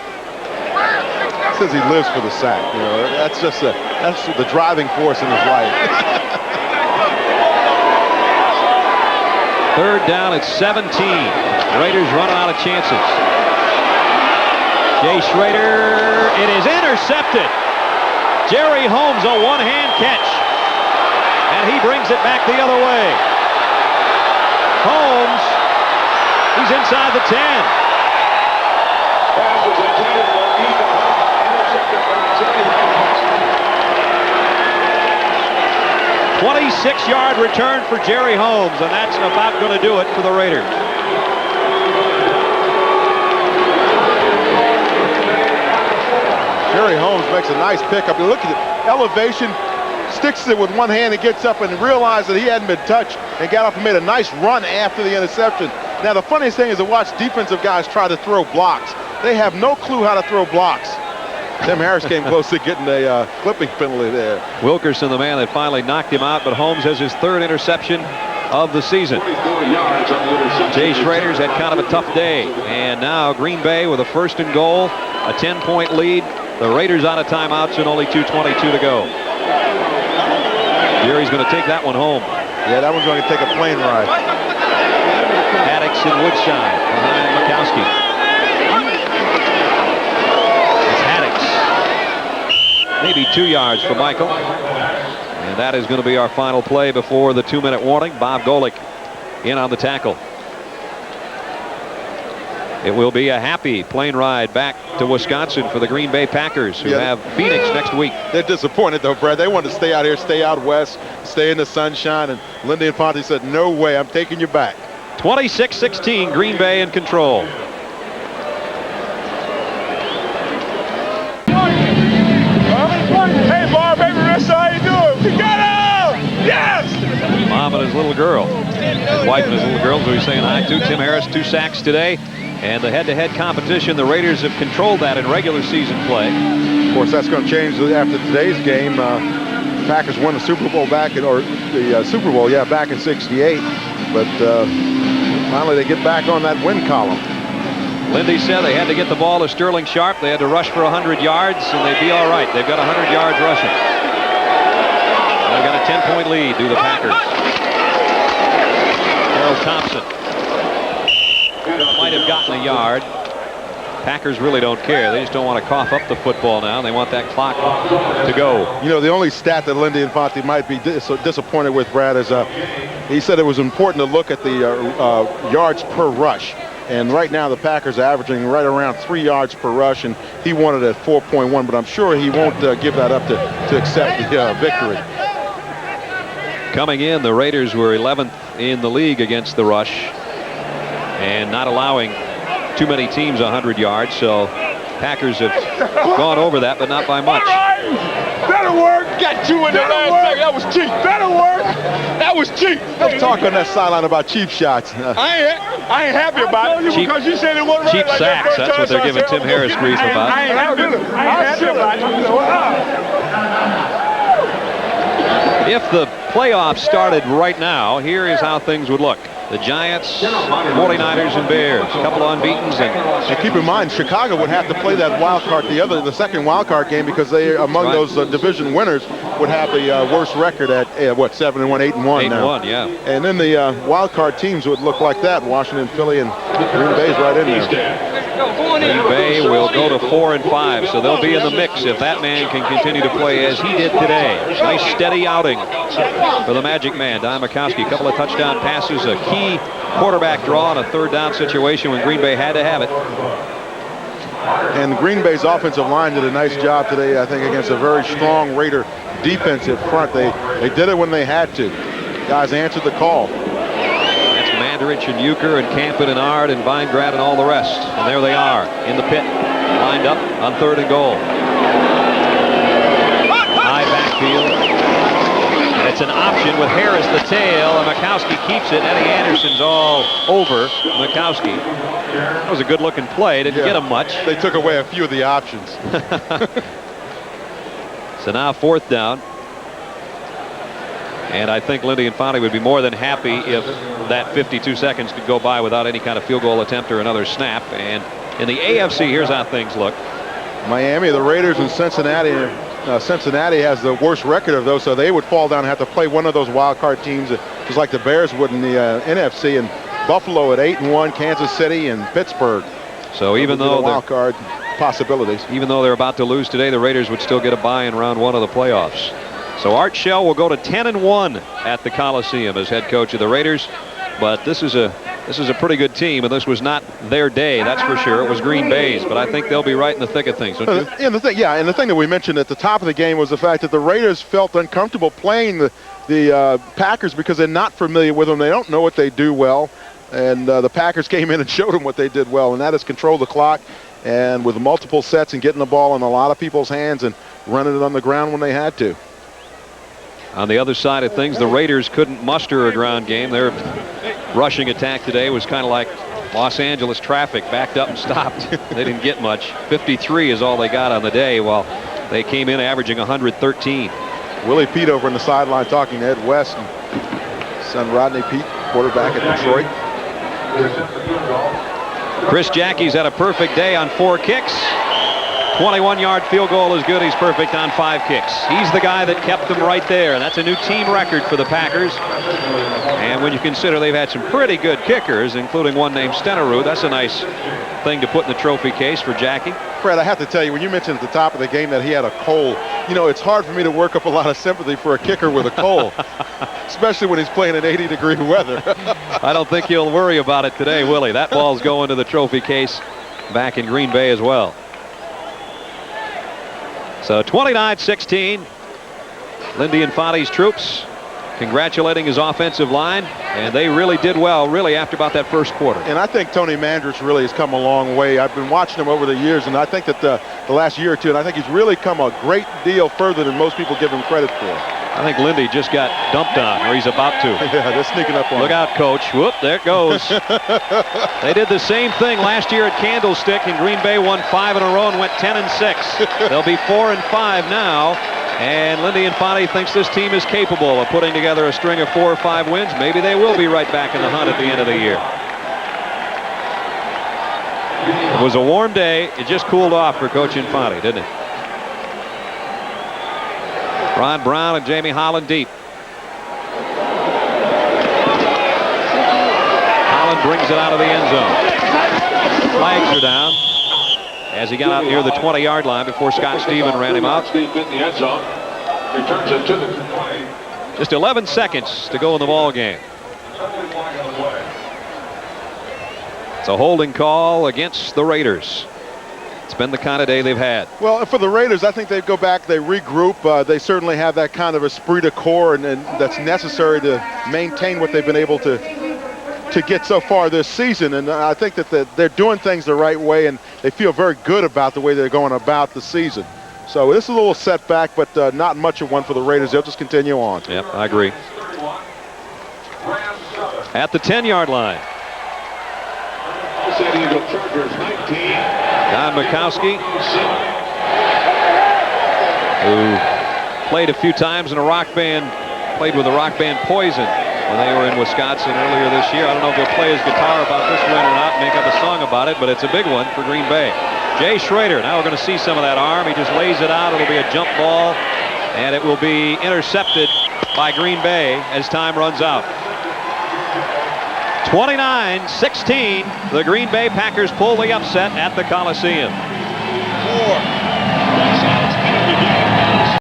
Says he lives for the sack. You know, that's the driving force in his life. Third down at 17. Raiders running out of chances. Jay Schrader, it is intercepted. Jerry Holmes, a one-hand catch. And he brings it back the other way. Holmes, he's inside the 10. Pass was intended for Ethan Hunt. Intercepted by Jerry Holmes. 26-yard return for Jerry Holmes, and that's about going to do it for the Raiders. Jerry Holmes makes a nice pickup. You look at the elevation, sticks it with one hand and gets up and realized that he hadn't been touched and got up and made a nice run after the interception. Now, the funniest thing is to watch defensive guys try to throw blocks. They have no clue how to throw blocks. Tim Harris came close to getting a clipping penalty there. Wilkerson, the man that finally knocked him out, but Holmes has his 3rd interception of the season. Jay Schrader's had kind of a tough day, and now Green Bay with a 1st and goal, a 10-point lead. The Raiders out of timeouts and only 2:22 to go. Jerry's going to take that one home. Yeah, that one's going to take a plane ride. Maddox and Woodside behind Mikowski. It's Haddix. Maybe 2 yards for Michael. And that is going to be our final play before the 2-minute warning. Bob Golick in on the tackle. It will be a happy plane ride back to Wisconsin for the Green Bay Packers, who have Phoenix next week. They're disappointed, though, Brad. They wanted to stay out here, stay out west, stay in the sunshine, and Lindy Infante said, no way, I'm taking you back. 26-16, Green Bay in control. Hey, Bob, baby, Rissa, how you doing? We got him! Yes! Mom and his little girl. His wife and his little girl, who he's saying hi to. Tim Harris, 2 sacks today. And the head-to-head competition, the Raiders have controlled that in regular season play. Of course, that's going to change after today's game. Packers won the Super Bowl back in back in '68. But finally, they get back on that win column. Lindy said they had to get the ball to Sterling Sharp. They had to rush for 100 yards, and they'd be all right. They've got 100 yards rushing. They've got a 10-point lead, do the Packers. Harold Thompson might have gotten a yard. Packers really don't care. They just don't want to cough up the football now. They want that clock to go. You know, the only stat that Lindy Infante might be disappointed with, Brad, is he said it was important to look at the yards per rush. And right now the Packers are averaging right around 3 yards per rush, and he wanted at 4.1, but I'm sure he won't give that up to accept the victory. Coming in, the Raiders were 11th in the league against the rush and not allowing too many teams 100 yards, so Packers have gone over that, but not by much. That'll work. Got 2 in the last second. That was cheap. That'll work. That was cheap. Let's talk on that sideline about cheap shots. I ain't happy about it because you said it wasn't Cheap right. sacks, that's what they're giving Tim Harris grief about. I ain't happy about it. If the playoffs started right now, here is how things would look. The Giants, 49ers, and Bears. A couple unbeatens. And keep in mind, Chicago would have to play that wild card, the second wild card game, because they, among those division winners, would have the worst record at 7-1, 8-1 now. 8-1, yeah. And then the wild card teams would look like that. Washington, Philly, and Green Bay's right in there. Green Bay will go to 4-5, so they'll be in the mix if that man can continue to play as he did today. Nice steady outing for the Magic Man, Don Majkowski. A couple of touchdown passes, a key quarterback draw in a third down situation when Green Bay had to have it. And Green Bay's offensive line did a nice job today, I think, against a very strong Raider defensive front. They did it when they had to. Guys answered the call. That's Mandarich and Euchre and Campen and Ard and Weingrad and all the rest. And there they are in the pit, lined up on 3rd and goal. High backfield. It's an option with Harris the tail, and Majkowski keeps it. Eddie Anderson's all over Majkowski. That was a good-looking play. Didn't get him much. They took away a few of the options. So now 4th down. And I think Lindy Infante would be more than happy if that 52 seconds could go by without any kind of field goal attempt or another snap. And in the AFC, here's how things look. Miami, the Raiders, and Cincinnati. Cincinnati has the worst record of those, so they would fall down and have to play one of those wild card teams, just like the Bears would in the NFC. And Buffalo at 8-1, Kansas City, and Pittsburgh. So even though wild card possibilities, even though they're about to lose today, the Raiders would still get a bye in round 1 of the playoffs. So Art Shell will go to 10-1 at the Coliseum as head coach of the Raiders. But this is a pretty good team, and this was not their day, that's for sure. It was Green Bay's, but I think they'll be right in the thick of things, don't you? And the thing that we mentioned at the top of the game was the fact that the Raiders felt uncomfortable playing the Packers because they're not familiar with them. They don't know what they do well, and the Packers came in and showed them what they did well, and that is control the clock, and with multiple sets and getting the ball in a lot of people's hands and running it on the ground when they had to. On the other side of things, the Raiders couldn't muster a ground game. Their rushing attack today was kind of like Los Angeles traffic, backed up and stopped. They didn't get much. 53 is all they got on the day, while they came in averaging 113. Willie Pete over on the sideline talking to Ed West and son Rodney Pete, quarterback at Detroit. Chris Jackie's had a perfect day on 4 kicks. 21-yard field goal is good. He's perfect on 5 kicks. He's the guy that kept them right there, and that's a new team record for the Packers. And when you consider they've had some pretty good kickers, including one named Stenerud, that's a nice thing to put in the trophy case for Jackie. Fred, I have to tell you, when you mentioned at the top of the game that he had a cold, you know, it's hard for me to work up a lot of sympathy for a kicker with a cold, especially when he's playing in 80-degree weather. I don't think he'll worry about it today, will he? That ball's going to the trophy case back in Green Bay as well. So 29-16, Lindy Infante's troops congratulating his offensive line, and they really did well, really, after about that first quarter. And I think Tony Mandarich really has come a long way. I've been watching him over the years, and I think that the last year or two, and I think he's really come a great deal further than most people give him credit for. I think Lindy just got dumped on, or he's about to. Yeah, they're sneaking up on him. Look out, Coach. Whoop, there it goes. They did the same thing last year at Candlestick, and Green Bay won 5 in a row and went 10-6. They'll be 4-5 now, and Lindy Infante thinks this team is capable of putting together a string of 4 or 5 wins. Maybe they will be right back in the hunt at the end of the year. It was a warm day. It just cooled off for Coach Infante, didn't it? Ron Brown and Jamie Holland deep. Holland brings it out of the end zone. Flags are down as he got out near the 20-yard line before Scott Steven ran him out. Just 11 seconds to go in the ball game. It's a holding call against the Raiders. It's been the kind of day they've had. Well, for the Raiders, I think they go back, they regroup. They certainly have that kind of esprit de corps, and that's necessary to maintain what they've been able to get so far this season. And I think that they're doing things the right way, and they feel very good about the way they're going about the season. So this is a little setback, but not much of one for the Raiders. They'll just continue on. Yep, I agree. At the 10-yard line. San Diego Chargers 19. Don Mikowski, who played a few times in a rock band, played with the rock band Poison when they were in Wisconsin earlier this year. I don't know if he'll play his guitar about this win or not, make up a song about it, but it's a big one for Green Bay. Jay Schrader, now we're going to see some of that arm. He just lays it out. It'll be a jump ball, and it will be intercepted by Green Bay as time runs out. 29-16, the Green Bay Packers pull the upset at the Coliseum. 4.